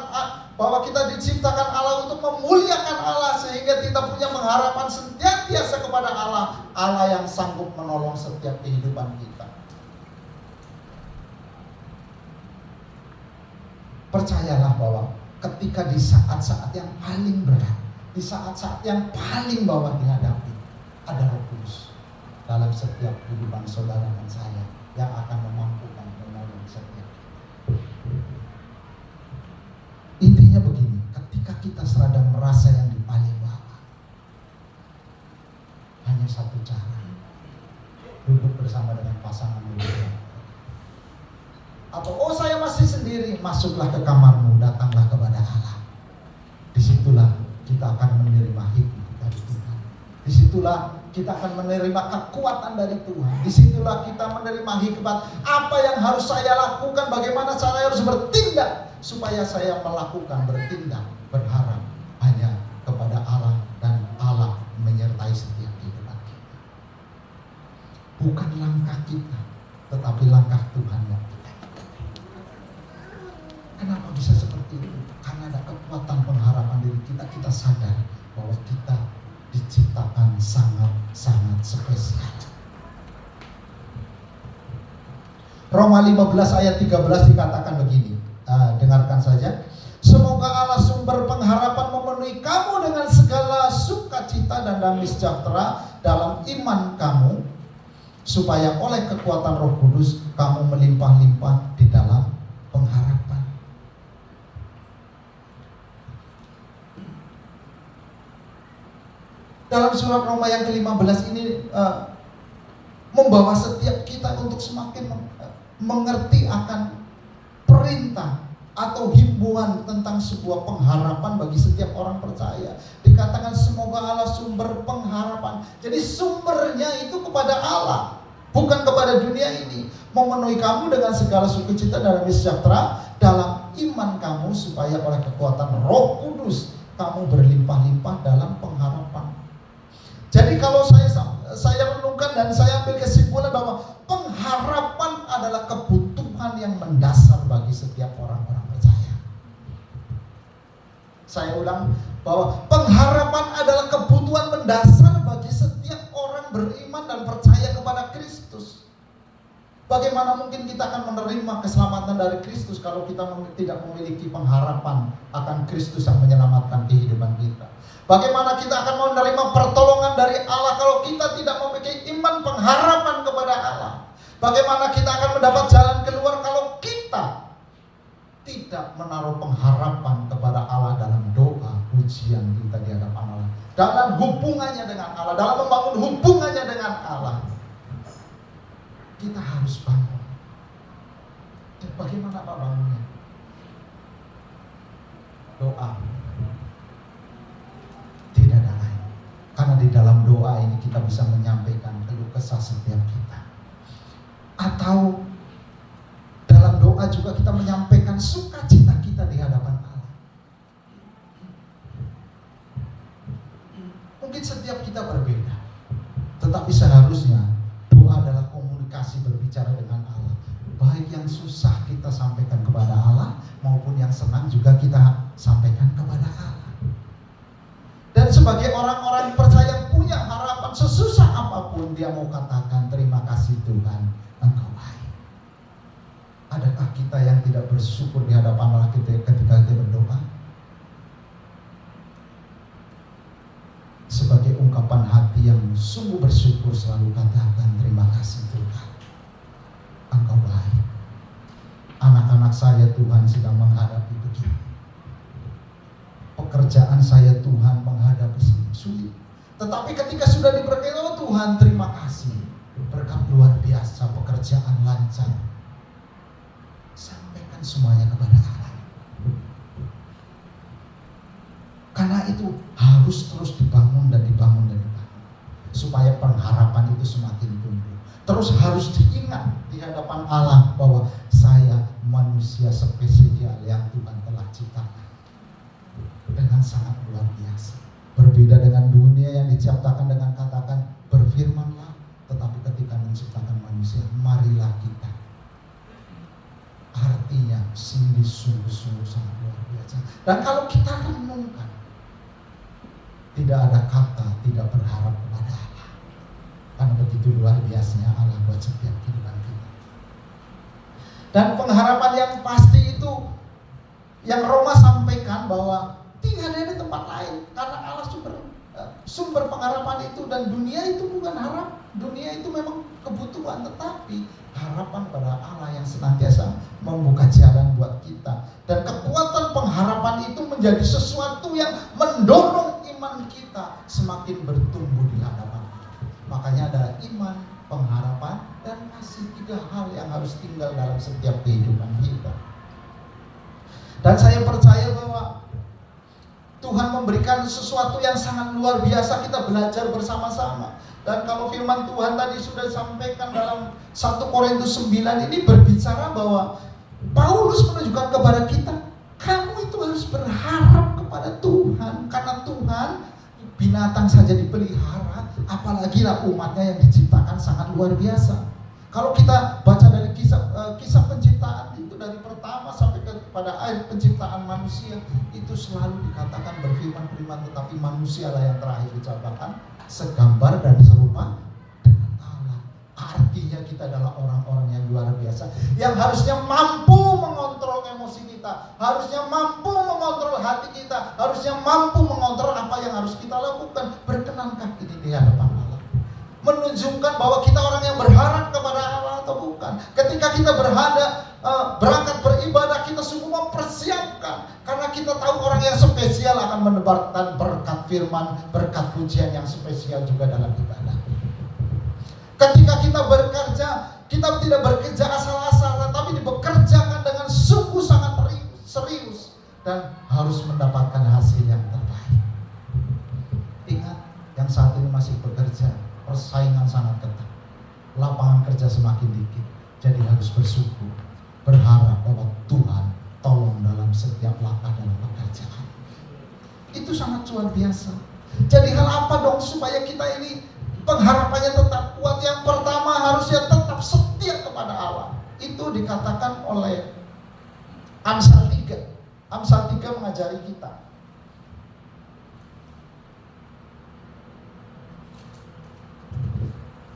Speaker 3: bahwa kita diciptakan Allah untuk memuliakan Allah, sehingga kita punya pengharapan senantiasa kepada Allah, Allah yang sanggup menolong setiap kehidupan kita. Percayalah bahwa ketika di saat-saat yang paling berat, di saat-saat yang paling bawah dihadapi, ada Roh Kudus dalam setiap kehidupan saudara dan saya yang akan memampukan menolong setiap. Intinya begini, ketika kita sedang merasa yang di paling bawah, hanya satu cara: duduk bersama dengan pasangan hidup. Atau saya masih sendiri, masuklah ke kamarmu, datanglah kepada Allah. Disitulah kita akan menerima hikmat dari Tuhan. Disitulah kita akan menerima kekuatan dari Tuhan. Disitulah kita menerima hikmat apa yang harus saya lakukan, bagaimana saya harus bertindak supaya saya melakukan, bertindak, berharap hanya kepada Allah dan Allah menyertai setiap kehidupan kita. Bukan langkah kita, tetapi langkah Tuhan yang kita. Kenapa bisa seperti itu? Karena ada kekuatan pengharapan diri kita. Kita sadar bahwa kita diciptakan sangat-sangat spesial. Roma 15 ayat 13 dikatakan begini. Dengarkan saja. Semoga Allah sumber pengharapan memenuhi kamu dengan segala sukacita dan damai sejahtera dalam iman kamu, supaya oleh kekuatan Roh Kudus kamu melimpah-limpah di dalam pengharapan. Dalam surat Roma yang ke-15 ini membawa setiap kita untuk semakin mengerti akan perintah atau himbauan tentang sebuah pengharapan bagi setiap orang percaya. Dikatakan semoga Allah sumber pengharapan. Jadi sumbernya itu kepada Allah, bukan kepada dunia ini. Memenuhi kamu dengan segala sukacita dan damai sejahtera dalam iman kamu, supaya oleh kekuatan Roh Kudus kamu berlimpah-limpah dalam pengharapan. Jadi kalau saya renungkan dan saya ambil kesimpulan bahwa pengharapan adalah kebutuhan yang mendasar bagi setiap orang-orang percaya. Saya ulang, bahwa pengharapan adalah kebutuhan mendasar bagi setiap orang beriman dan percaya kepada Kristus. Bagaimana mungkin kita akan menerima keselamatan dari Kristus kalau kita tidak memiliki pengharapan akan Kristus yang menyelamatkan kehidupan kita? Bagaimana kita akan menerima pertolongan dari Allah kalau kita tidak memiliki iman pengharapan kepada Allah? Bagaimana kita akan mendapat jalan keluar kalau kita tidak menaruh pengharapan kepada Allah dalam doa, pujian kita di hadapan Allah, dalam hubungannya dengan Allah, dalam membangun hubungannya dengan Allah? Kita harus bangun. Dan bagaimana Pak bangunnya? Doa. Tidak ada lain. Karena di dalam doa ini kita bisa menyampaikan keluh kesah setiap kita. Atau dalam doa juga kita menyampaikan sukacita kita di hadapan Allah. Mungkin setiap kita berbeda, tetapi seharusnya doa adalah komunikasi berbicara dengan Allah. Baik yang susah kita sampaikan kepada Allah, maupun yang senang juga kita sampaikan kepada Allah. Dan sebagai orang-orang percaya punya harapan, sesusah apapun dia mau katakan, terima kasih Tuhan, Engkau baik. Adakah kita yang tidak bersyukur di hadapan Allah ketika kita berdoa? Sebagai ungkapan hati yang sungguh bersyukur, selalu katakan terima kasih Tuhan, Engkau baik. Anak-anak saya Tuhan sedang menghadapi begini. Pekerjaan saya Tuhan menghadapi sulit. Tetapi ketika sudah diberkati, oh Tuhan terima kasih, berkat luar biasa, pekerjaan lancar. Sampaikan semuanya kepada Allah. Karena itu harus terus dibangun dan dibangun dan dibangun, supaya pengharapan itu semakin tumbuh. Terus harus diingat di hadapan Allah bahwa saya manusia spesial yang Tuhan telah ciptakan dengan sangat luar biasa. Berbeda dengan dunia yang diciptakan dengan katakan berfirmanlah, tetapi ketika menciptakan manusia, marilah kita. Artinya sungguh-sungguh sangat luar biasa. Dan kalau kita renungkan, tidak ada kata tidak berharap kepada Allah. Karena begitu luar biasanya Allah buat setiap kehidupan kita. Dan pengharapan yang pasti itu yang Roma sampaikan bahwa tidak ada di tempat lain, karena Allah sumber pengharapan itu. Dan dunia itu bukan harap, dunia itu memang kebutuhan, tetapi harapan pada Allah yang senantiasa membuka jalan buat kita. Dan kekuatan pengharapan itu menjadi sesuatu yang mendorong iman kita semakin bertumbuh di hadapan. Makanya ada iman, pengharapan, dan kasih, 3 hal yang harus tinggal dalam setiap kehidupan kita. Dan saya percaya bahwa Tuhan memberikan sesuatu yang sangat luar biasa, kita belajar bersama-sama. Dan kalau firman Tuhan tadi sudah disampaikan dalam 1 Korintus 9 ini berbicara bahwa Paulus menunjukkan kepada kita, kamu itu harus berharap kepada Tuhan. Karena Tuhan, binatang saja dipelihara, apalagi lah umatnya yang diciptakan sangat luar biasa. Kalau kita baca dari kisah penciptaan itu, dari pertama sampai kepada akhir penciptaan manusia, itu selalu dikatakan berfirman-firman, tetapi manusialah yang terakhir diciptakan segambar dan serupa dengan Allah. Artinya kita adalah orang-orang yang luar biasa, yang harusnya mampu mengontrol emosi kita, harusnya mampu mengontrol hati kita, harusnya mampu mengontrol apa yang harus kita lakukan. Berkenankah ini di hadapan Allah? Menunjukkan bahwa kita orang yang berharap kepada Allah atau bukan. Ketika kita berangkat beribadah, kita semua mempersiapkan, karena kita tahu orang yang spesial akan menebarkan berkat firman, berkat pujian yang spesial juga dalam ibadah. Ketika kita bekerja, kita tidak bekerja asal-asalan, tapi dibekerjakan dengan sungguh sangat serius dan harus mendapatkan hasil yang terbaik. Ingat, yang saat ini masih bekerja, persaingan sangat ketat, lapangan kerja semakin dikit. Jadi harus bersyukur, berharap bahwa Tuhan tolong dalam setiap langkah dalam pekerjaan. Itu sangat luar biasa. Jadi hal apa dong supaya kita ini pengharapannya tetap kuat? Yang pertama, harusnya tetap setia kepada Allah. Itu dikatakan oleh Amsal 3. Amsal 3 mengajari kita.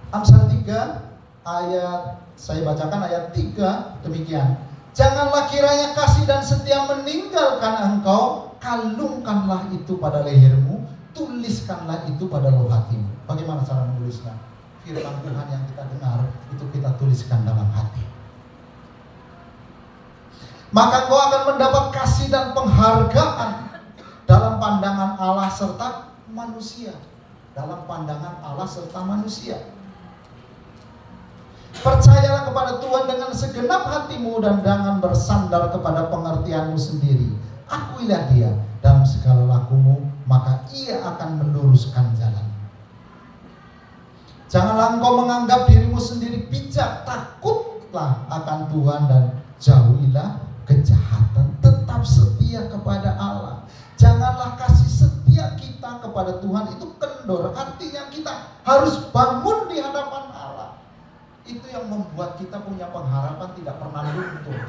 Speaker 3: Amsal 3 ayat, saya bacakan ayat 3 demikian. Janganlah kiranya kasih dan setia meninggalkan engkau, kalungkanlah itu pada lehermu, tuliskanlah itu pada loh hatimu. Bagaimana cara menulisnya? Firman Tuhan yang kita dengar itu kita tuliskan dalam hati. Maka kau akan mendapat kasih dan penghargaan dalam pandangan Allah serta manusia. Dalam pandangan Allah serta manusia. Percayalah kepada Tuhan dengan segenap hatimu dan jangan bersandar kepada pengertianmu sendiri. Akuilah Dia dalam segala lakumu, maka Ia akan meluruskan jalan. Janganlah engkau menganggap dirimu sendiri bijak, takutlah akan Tuhan dan jauhilah kejahatan. Tetap setia kepada Allah. Janganlah kasih setia kita kepada Tuhan itu kendor. Artinya kita harus bangun di hadapan Allah. Itu yang membuat kita punya pengharapan tidak pernah luntur.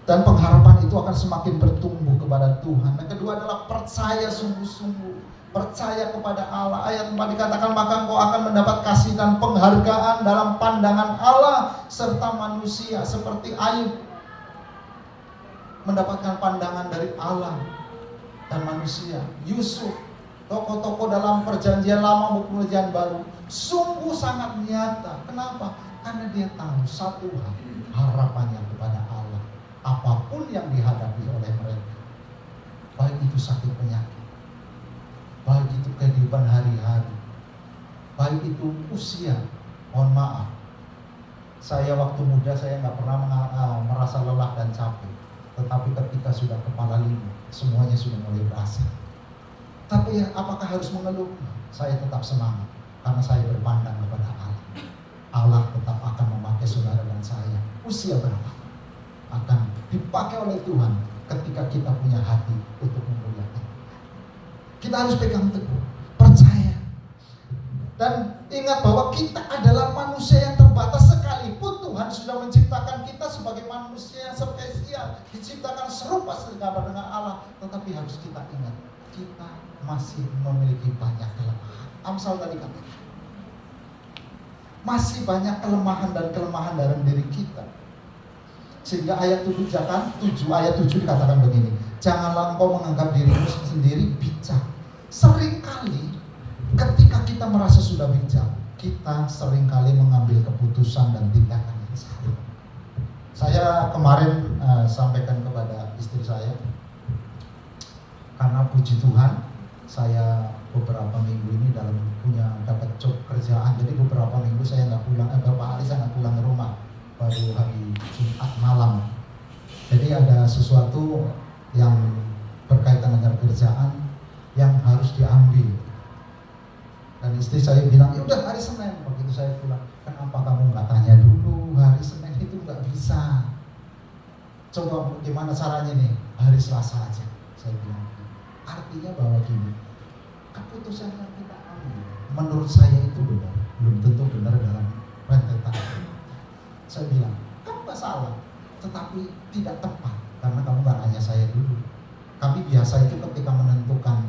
Speaker 3: Dan pengharapan itu akan semakin bertumbuh kepada Tuhan. Yang kedua adalah percaya sungguh-sungguh, percaya kepada Allah. Ayat 4 dikatakan, maka engkau akan mendapat kasih dan penghargaan dalam pandangan Allah serta manusia. Seperti Ayub mendapatkan pandangan dari Allah dan manusia. Yusuf, tokoh-tokoh dalam perjanjian lama maupun perjanjian baru, sungguh sangat nyata. Kenapa? Karena dia tahu satu hal, harapannya kepada Allah. Apapun yang dihadapi oleh mereka, baik itu sakit penyakit, baik itu kehidupan hari-hari, baik itu usia. Mohon maaf, saya waktu muda saya nggak pernah merasa lelah dan capek. Tetapi ketika sudah kepala 5, semuanya sudah mulai berasa. Tapi apakah harus mengeluh? Saya tetap semangat karena saya berpandang kepada Allah. Allah tetap akan memakai saudara dan saya. Usia berapa akan dipakai oleh Tuhan ketika kita punya hati untuk memuliakan. Kita harus pegang teguh, percaya. Dan ingat bahwa kita adalah manusia yang terbatas, sekalipun Tuhan sudah menciptakan kita sebagai manusia yang spesial, diciptakan serupa segambar dengan Allah, tetapi harus kita ingat, kita masih memiliki banyak kelemahan. Amsal tadi katakan, masih banyak kelemahan dan kelemahan dalam diri kita. Sehingga ayat 7 ayat 7 dikatakan begini, janganlah engkau menganggap dirimu sendiri bijak. Seringkali ketika kita merasa sudah bijak, kita seringkali mengambil keputusan dan tindakan yang salah. Saya kemarin sampaikan kepada istri saya, karena puji Tuhan saya beberapa minggu ini dapat job kerjaan, jadi beberapa minggu saya nggak pulang, beberapa hari saya nggak pulang ke rumah, baru hari Jumat malam. Jadi ada sesuatu yang berkaitan dengan kerjaan yang harus diambil. Dan istri saya bilang, ya udah hari Senin. Begitu saya pulang, kenapa kamu nggak tanya dulu? Hari Senin itu nggak bisa. Coba gimana caranya nih? Hari Selasa aja. Saya bilang, artinya bahwa gini, keputusan yang kita ambil, menurut saya itu benar, belum tentu benar dalam rentetan. Saya bilang, kamu nggak salah, tetapi tidak tepat karena kamu nggak nanya saya dulu. Kami biasa itu ketika menentukan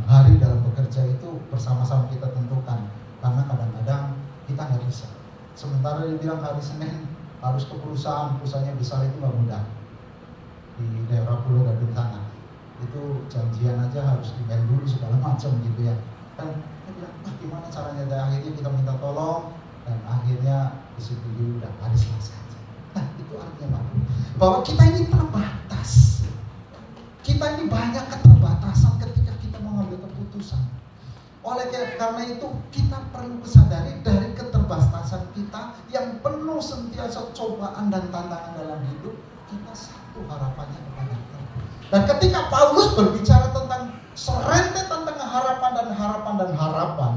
Speaker 3: hari dalam bekerja itu bersama-sama kita tentukan, karena kadang-kadang kita nggak bisa. Sementara dia bilang hari Senin harus ke perusahaannya besar, itu nggak mudah. Di daerah Pulau Gadung sana itu janjian aja harus email dulu segala macam gitu ya. Dan dia bilang, gimana caranya? Dan akhirnya kita minta tolong, dan akhirnya disetujui udah hari Selasa aja. Nah itu artinya bahwa kita ini terbatas. Kita ini banyak keterbatasan ketika kita mengambil keputusan. Oleh karena itu kita perlu kesadari dari keterbatasan kita yang penuh sentiasa cobaan dan tantangan dalam hidup. Kita satu harapannya kepada Tuhan. Dan ketika Paulus berbicara tentang serentetan tentang harapan,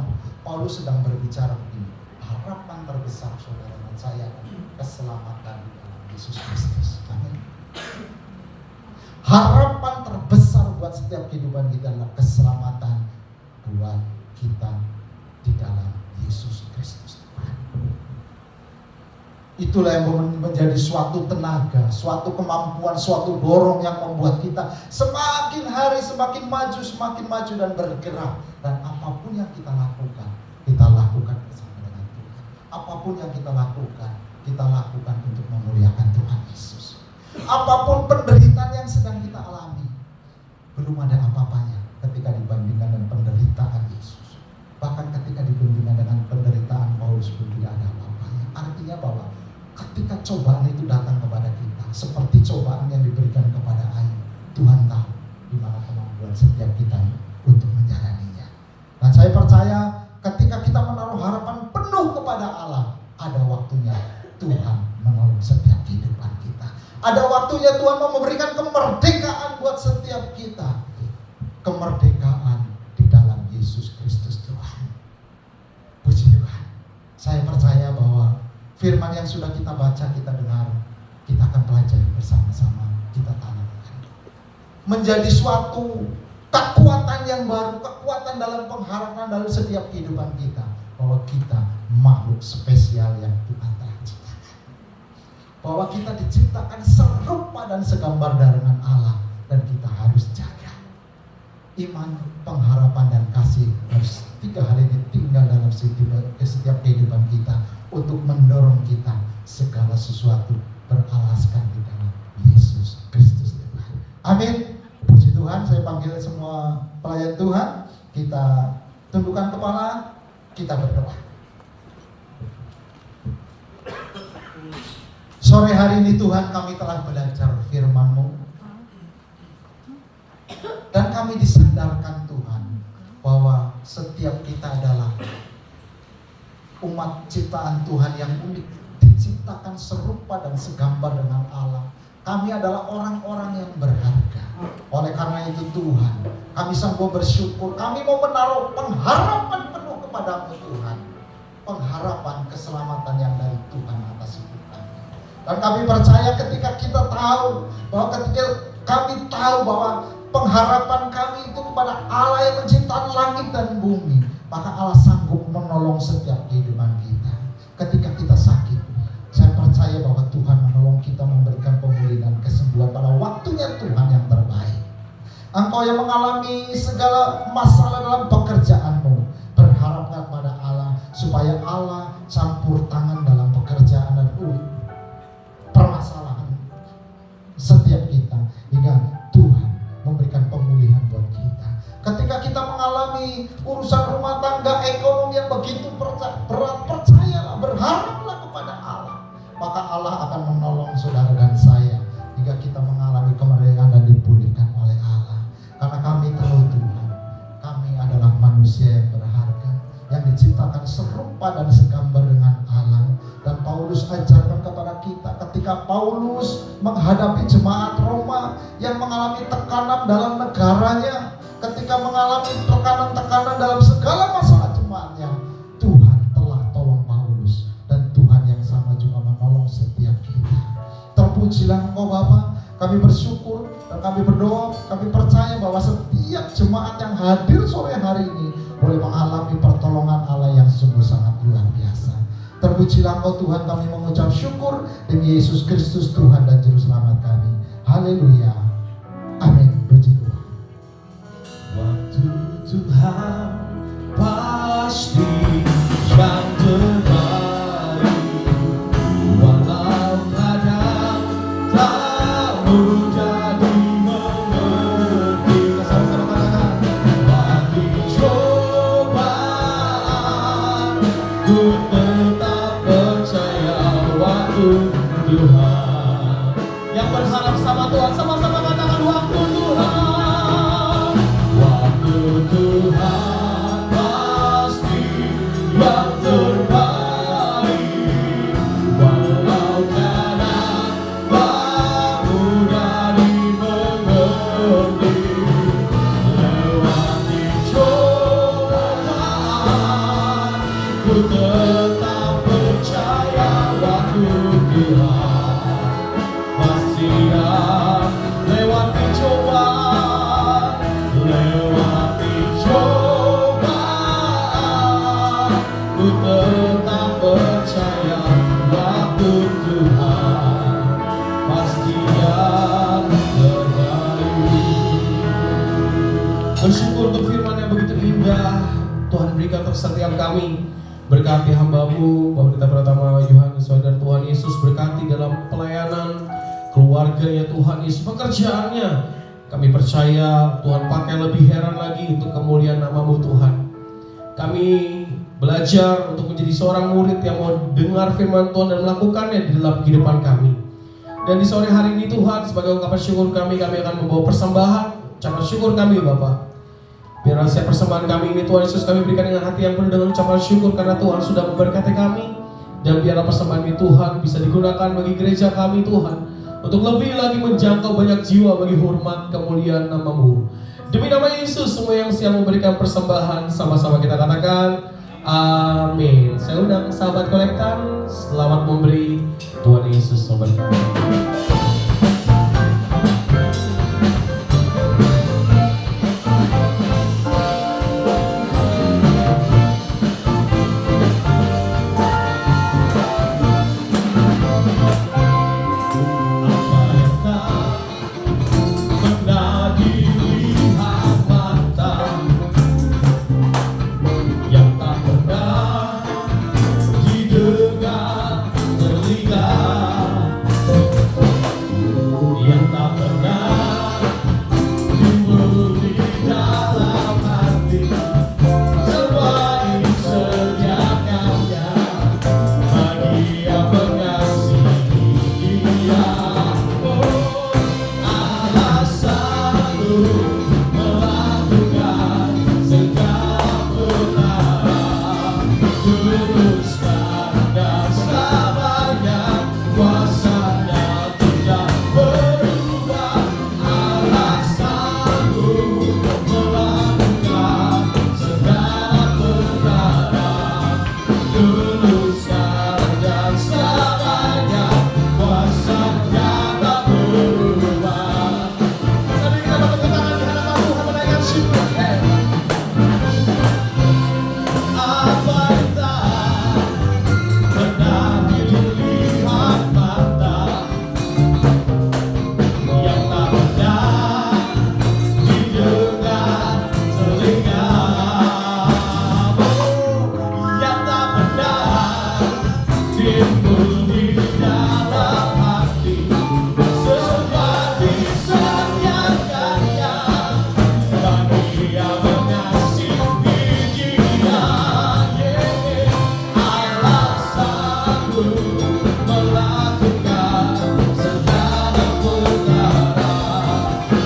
Speaker 3: Paulus sedang berbicara begini, harapan terbesar saudara dan saya adalah keselamatan di dalam Yesus Kristus. Amin. Harapan terbesar buat setiap kehidupan kita adalah keselamatan buat kita di dalam Yesus Kristus. Itulah yang menjadi suatu tenaga, suatu kemampuan, suatu dorong yang membuat kita semakin hari semakin maju dan bergerak. Dan apapun yang kita lakukan bersama dengan Tuhan. Apapun yang kita lakukan untuk memuliakan Tuhan Yesus. Apapun penderitaan yang sedang kita alami, belum ada apa-apanya ketika dibandingkan dengan penderitaan Yesus. Bahkan ketika dibandingkan dengan penderitaan Paulus pun tidak ada apa-apanya. Artinya bahwa ketika cobaan itu datang kepada kita, seperti cobaan yang diberikan kepada Ayub, Tuhan tahu di mana kemampuan setiap kita untuk menjalaninya. Dan saya percaya ketika kita menaruh harapan penuh kepada Allah, ada waktunya Tuhan menolong setiap kehidupan kita. Ada waktunya Tuhan mau memberikan kemerdekaan buat setiap kita. Kemerdekaan di dalam Yesus Kristus Tuhan. Puji Tuhan. Saya percaya bahwa firman yang sudah kita baca, kita dengar, kita akan pelajari bersama-sama, kita tanamkan. Menjadi suatu kekuatan yang baru, kekuatan dalam pengharapan dalam setiap kehidupan kita. Bahwa kita makhluk spesial yang Tuhan telah ciptakan. Bahwa kita diciptakan serupa dan segambar dengan Allah. Dan kita harus jaga iman, pengharapan, dan kasih. Harus 3 hal ini tinggal dalam setiap kehidupan kita, untuk mendorong kita segala sesuatu beralaskan di dalam Yesus Kristus Tuhan. Amin. Puji Tuhan. Saya panggil semua pelayan Tuhan, kita tundukkan kepala, kita berdoa. Sore hari ini Tuhan, kami telah belajar firman-Mu, dan kami disadarkan Tuhan bahwa setiap kita adalah umat ciptaan Tuhan yang unik, diciptakan serupa dan segambar dengan Allah. Kami adalah orang-orang yang berharga. Oleh karena itu Tuhan, kami sanggup bersyukur. Kami mau menaruh pengharapan penuh kepada-Mu Tuhan, pengharapan keselamatan yang dari Tuhan atas hidup kami. Dan kami percaya ketika kita tahu bahwa ketika kami tahu bahwa pengharapan kami itu kepada Allah yang menciptakan langit dan bumi, maka Allah sanggup menolong setiap kehidupan kita. Ketika kita sakit, saya percaya bahwa Tuhan menolong kita, memberikan pemulihan dan kesembuhan pada waktunya Tuhan yang terbaik. Engkau yang mengalami segala masalah dalam pekerjaanmu, berharaplah pada Allah supaya Allah campur tangan dalam pekerjaan dan permasalahan setiap kita, hingga Tuhan memberikan pemulihan buat kita. Ketika kita mengalami urusan rumah tangga, ekonomi yang begitu berat, percayalah, berharaplah kepada Allah, maka Allah akan menolong saudara dan saya hingga kita mengalami kemerdekaan dan dipulihkan oleh Allah. Karena kami tahu Tuhan, kami adalah manusia yang berharga, yang diciptakan serupa dan segambar dengan Allah. Dan Paulus ajarkan kepada kita ketika Paulus menghadapi jemaat Roma yang mengalami tekanan dalam negaranya, ketika mengalami tekanan-tekanan dalam segala masalah jemaatnya, Tuhan telah tolong Paulus, dan Tuhan yang sama juga menolong setiap kita. Terpujilah Engkau Bapa. Kami bersyukur dan kami berdoa, kami percaya bahwa setiap jemaat yang hadir sore hari ini boleh mengalami pertolongan Allah yang sungguh sangat luar biasa. Terpujilah Engkau Tuhan, kami mengucap syukur demi Yesus Kristus Tuhan dan Juru Selamat kami. Haleluya. Amin. Puji Tuhan.
Speaker 1: Waktu Tuhan pasti yang terbaik, walau kadang tak mudah dimengerti. Sama-sama katakan, bagi cobaan ku tetap percaya waktu Tuhan. Yang berharap sama Tuhan, sama-sama katakan waktu Tuhan. Waktu Tuhan pasti yang terbaik, walau kadang tak mudah dimengerti. Lewati cobaan ku tetap percaya waktu Tuhan pasti yang lewati cobaan, lewati cobaan ku tetap percaya waktu Tuhan pasti yang terbaik. Bersyukur untuk firman yang begitu indah Tuhan berikan untuk setiap kami. Berkati hamba-Mu Bapak Pendeta Pratama Yohanes, Saudara Tuhan Yesus, berkati dalam pelayanan keluarganya Tuhan Yesus, pekerjaannya. Kami percaya Tuhan pakai lebih heran lagi untuk kemuliaan nama-Mu Tuhan. Kami belajar untuk menjadi seorang murid yang mau dengar firman Tuhan dan melakukannya di dalam kehidupan kami. Dan di sore hari ini Tuhan, sebagai ungkapan syukur kami akan membawa persembahan, ucapan syukur kami Bapak. Biar setiap persembahan kami ini Tuhan Yesus kami berikan dengan hati yang penuh dengan ucapan syukur karena Tuhan sudah memberkati kami. Dan biarlah persembahan ini Tuhan bisa digunakan bagi gereja kami Tuhan, untuk lebih lagi menjangkau banyak jiwa bagi hormat kemuliaan nama-Mu. Demi nama Yesus, semua yang siap memberikan persembahan sama-sama kita katakan amin. Saya undang sahabat kolektan, selamat memberi. Tuhan Yesus memberkati. Didengar telinga timbul di dalam hati, seperti setiapnya bagi yang mengasihi Dia. Allah sanggup melakukan segala perkara,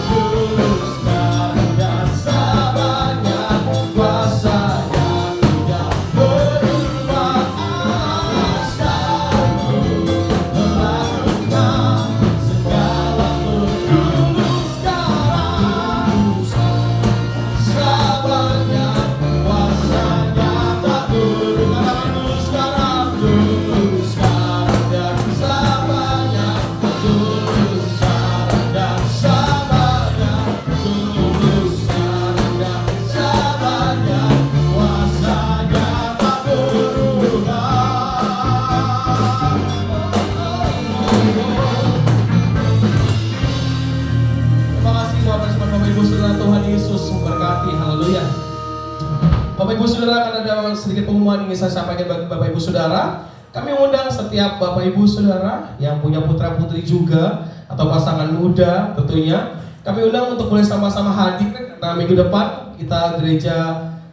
Speaker 1: tuluskan dan sabarnya, kuasanya tidak berubah. Allah sanggup melakukan segala sabarnya, kuasanya tak berubah. Tulus sekarang dan sabarnya, tulus sekarang dan sabarnya, tulus sekarang dan sabarnya, kuasanya tak berubah. Terima kasih Bapak Ibu Saudara, Tuhan Yesus memberkati. Haleluya. Bapak Ibu Saudara, akan ada sedikit pengumuman yang ingin saya sampaikan bagi Bapak Ibu Saudara. Kami mengundang setiap Bapak Ibu Saudara yang punya putra putri juga atau pasangan muda tentunya. Kami undang untuk boleh sama-sama hadir karena minggu depan kita Gereja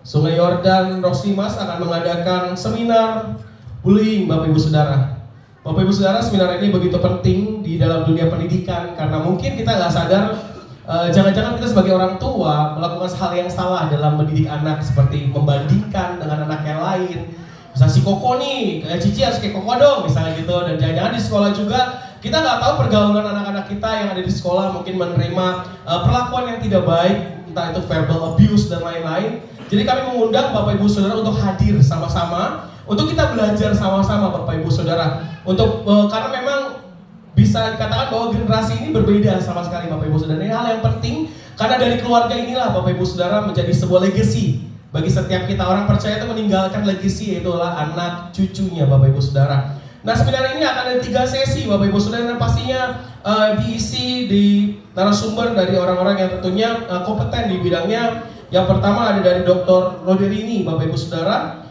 Speaker 1: Sungai Yordan Roksimas akan mengadakan seminar bullying Bapak Ibu Saudara. Bapak Ibu Saudara, seminar ini begitu penting di dalam dunia pendidikan karena mungkin kita nggak sadar jangan-jangan kita sebagai orang tua melakukan hal yang salah dalam mendidik anak, seperti membandingkan dengan anak yang lain. Misalnya si Koko nih, kayak Cici harus kayak Koko dong misalnya gitu. Dan jangan-jangan di sekolah juga kita nggak tahu pergaulan anak-anak kita yang ada di sekolah mungkin menerima perlakuan yang tidak baik, entah itu verbal abuse dan lain-lain. Jadi kami mengundang Bapak Ibu Saudara untuk hadir sama-sama, untuk kita belajar sama-sama Bapak Ibu Saudara. Untuk karena memang bisa dikatakan bahwa generasi ini berbeda sama sekali Bapak Ibu Saudara. Ini hal yang penting karena dari keluarga inilah Bapak Ibu Saudara menjadi sebuah legacy. Bagi setiap kita orang percaya itu meninggalkan legacy, yaitulah anak cucunya Bapak Ibu Saudara. Nah, seminar ini akan ada 3 sesi Bapak Ibu Saudara dan pastinya diisi di narasumber dari orang-orang yang tentunya kompeten di bidangnya. Yang pertama ada dari Dr. Roderini Bapak Ibu Saudara.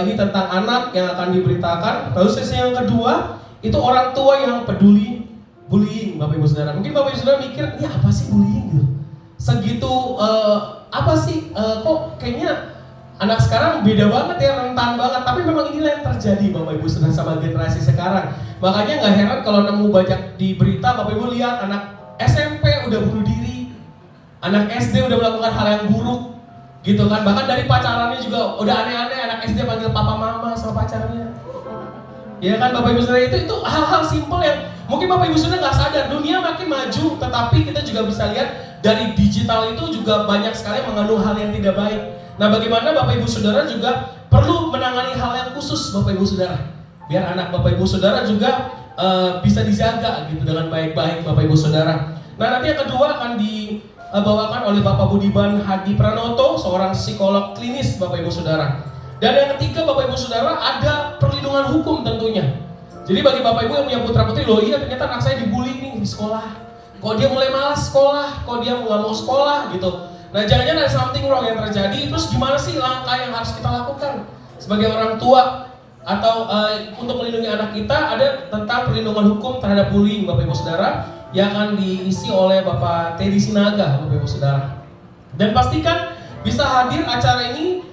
Speaker 1: Ini tentang anak yang akan diberitakan. Lalu sesi yang kedua itu orang tua yang peduli bullying Bapak Ibu Saudara. Mungkin Bapak Ibu Saudara mikir, ini apa sih bullying gitu? Segitu apa sih kok kayaknya anak sekarang beda banget ya, rentan banget. Tapi memang inilah yang terjadi Bapak Ibu Saudara sama generasi sekarang. Makanya nggak heran kalau nemu banyak di berita Bapak Ibu lihat anak SMP udah bunuh diri, anak SD udah melakukan hal yang buruk gitu kan. Bahkan dari pacarannya juga udah aneh-aneh, anak SD panggil papa mama sama pacarnya. Ya kan Bapak Ibu Saudara, itu hal-hal simpel yang mungkin Bapak Ibu Saudara nggak sadar. Dunia makin maju, tetapi kita juga bisa lihat dari digital itu juga banyak sekali mengandung hal yang tidak baik. Nah, bagaimana Bapak Ibu Saudara juga perlu menangani hal yang khusus Bapak Ibu Saudara, biar anak Bapak Ibu Saudara juga bisa dijaga gitu dengan baik-baik Bapak Ibu Saudara. Nah, nanti yang kedua akan dibawakan oleh Bapak Budiman Hadi Pranoto, seorang psikolog klinis Bapak Ibu Saudara. Dan yang ketiga Bapak Ibu Saudara ada perlindungan hukum tentunya. Jadi bagi Bapak Ibu yang punya putra putri, loh iya ternyata anak saya dibully nih di sekolah. Kok dia mulai malas sekolah, kok dia nggak mau sekolah gitu. Nah, jangan-jangan ada something wrong yang terjadi. Terus gimana sih langkah yang harus kita lakukan sebagai orang tua atau untuk melindungi anak kita? Ada tentang perlindungan hukum terhadap bullying Bapak Ibu Saudara yang akan diisi oleh Bapak Teddy Sinaga Bapak Ibu Saudara. Dan pastikan bisa hadir acara ini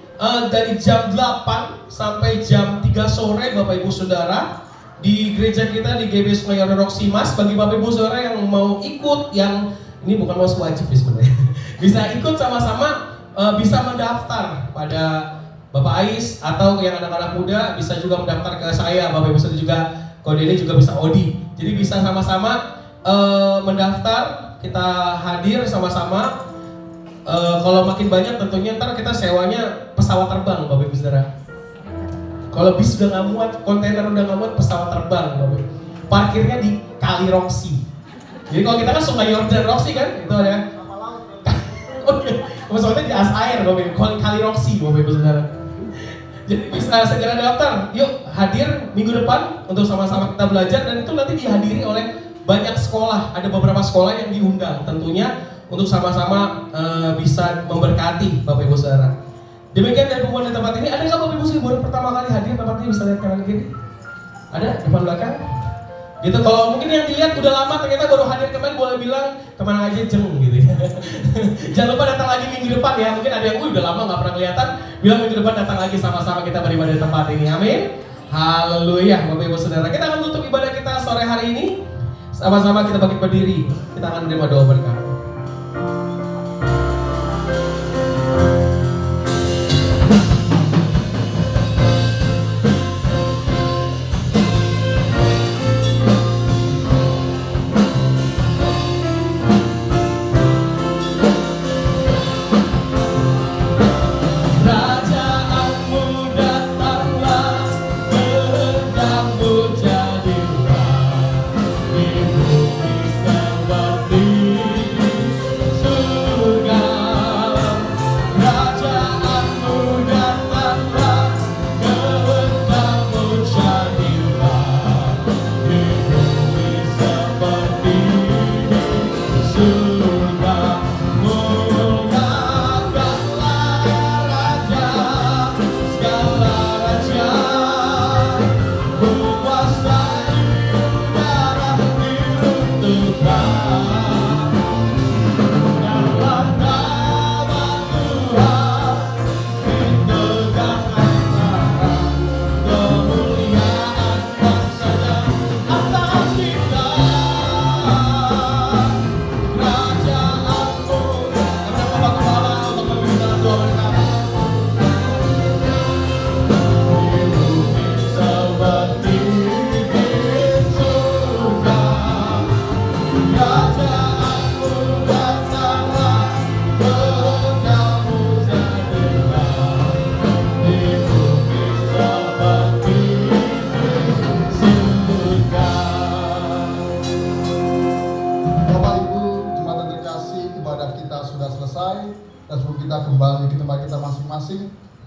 Speaker 1: dari jam 8 sampai jam 3 sore Bapak Ibu Saudara di gereja kita di GB Sungai Yordan Roksimas. Bagi Bapak Ibu Saudara yang mau ikut, yang ini bukan mau wajib ya sebenarnya, bisa ikut sama-sama, bisa mendaftar pada Bapak Ais atau yang anak-anak muda bisa juga mendaftar ke saya Bapak Ibu Saudara juga, kode ini juga bisa Odi. Jadi bisa sama-sama mendaftar, kita hadir sama-sama. Kalau makin banyak tentunya ntar kita sewanya pesawat terbang Bapak Ibu Saudara. Kalau bis udah nggak muat, kontainer udah nggak muat, pesawat terbang Bapak Ibu. Parkirnya di Kali Roksi. Jadi kalau kita kan Sungai Yordan Roksi kan, itu ada. Oh iya, pesawatnya di as air Bapak Ibu, Kali Roksi Bapak Ibu Saudara. Jadi bisa segera daftar. Yuk hadir minggu depan untuk sama-sama kita belajar, dan itu nanti dihadiri oleh banyak sekolah. Ada beberapa sekolah yang diundang tentunya untuk sama-sama bisa memberkati Bapak Ibu Saudara. Demikian dari pengumuman di tempat ini. Adakah Bapak Ibu Saudara baru pertama kali hadir tempat ini, bisa lihat kanan kiri? Ada depan belakang? Gitu, kalau mungkin yang dilihat udah lama ternyata baru hadir kemarin boleh bilang kemana aja jeng gitu ya. Jangan lupa datang lagi minggu depan ya. Mungkin ada yang udah lama nggak pernah kelihatan, bilang minggu depan datang lagi sama-sama kita beribadah di tempat ini. Amin. Haleluya, Bapak Ibu Saudara. Kita akan tutup ibadah kita sore hari ini. Sama-sama kita bangkit berdiri. Kita akan menerima doa berkat.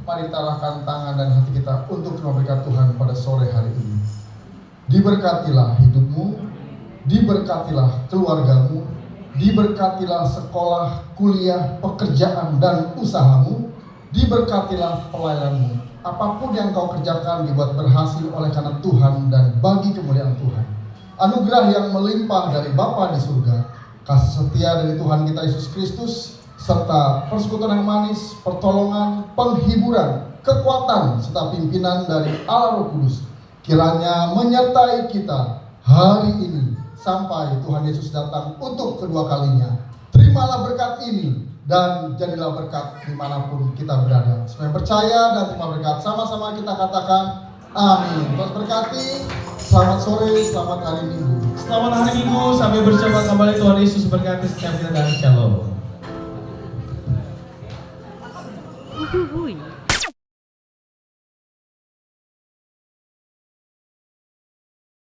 Speaker 3: Mari kita arahkan tangan dan hati kita untuk terima berkat Tuhan pada sore hari ini. Diberkatilah hidupmu, diberkatilah keluargamu, diberkatilah sekolah, kuliah, pekerjaan dan usahamu, diberkatilah pelayananmu. Apapun yang kau kerjakan dibuat berhasil oleh karena Tuhan dan bagi kemuliaan Tuhan. Anugerah yang melimpah dari Bapa di surga, kasih setia dari Tuhan kita Yesus Kristus, serta persekutuan yang manis, pertolongan, penghiburan, kekuatan, serta pimpinan dari Allah Roh Kudus kiranya menyertai kita hari ini sampai Tuhan Yesus datang untuk kedua kalinya. Terimalah berkat ini dan jadilah berkat dimanapun kita berada. Semua yang percaya dan terima berkat, sama-sama kita katakan amin. Tuhan berkati. Selamat sore, selamat hari Minggu.
Speaker 1: Selamat hari Minggu, sampai berjumpa kembali. Tuhan Yesus berkati setiap kita dan shalom.
Speaker 4: Uhuhui.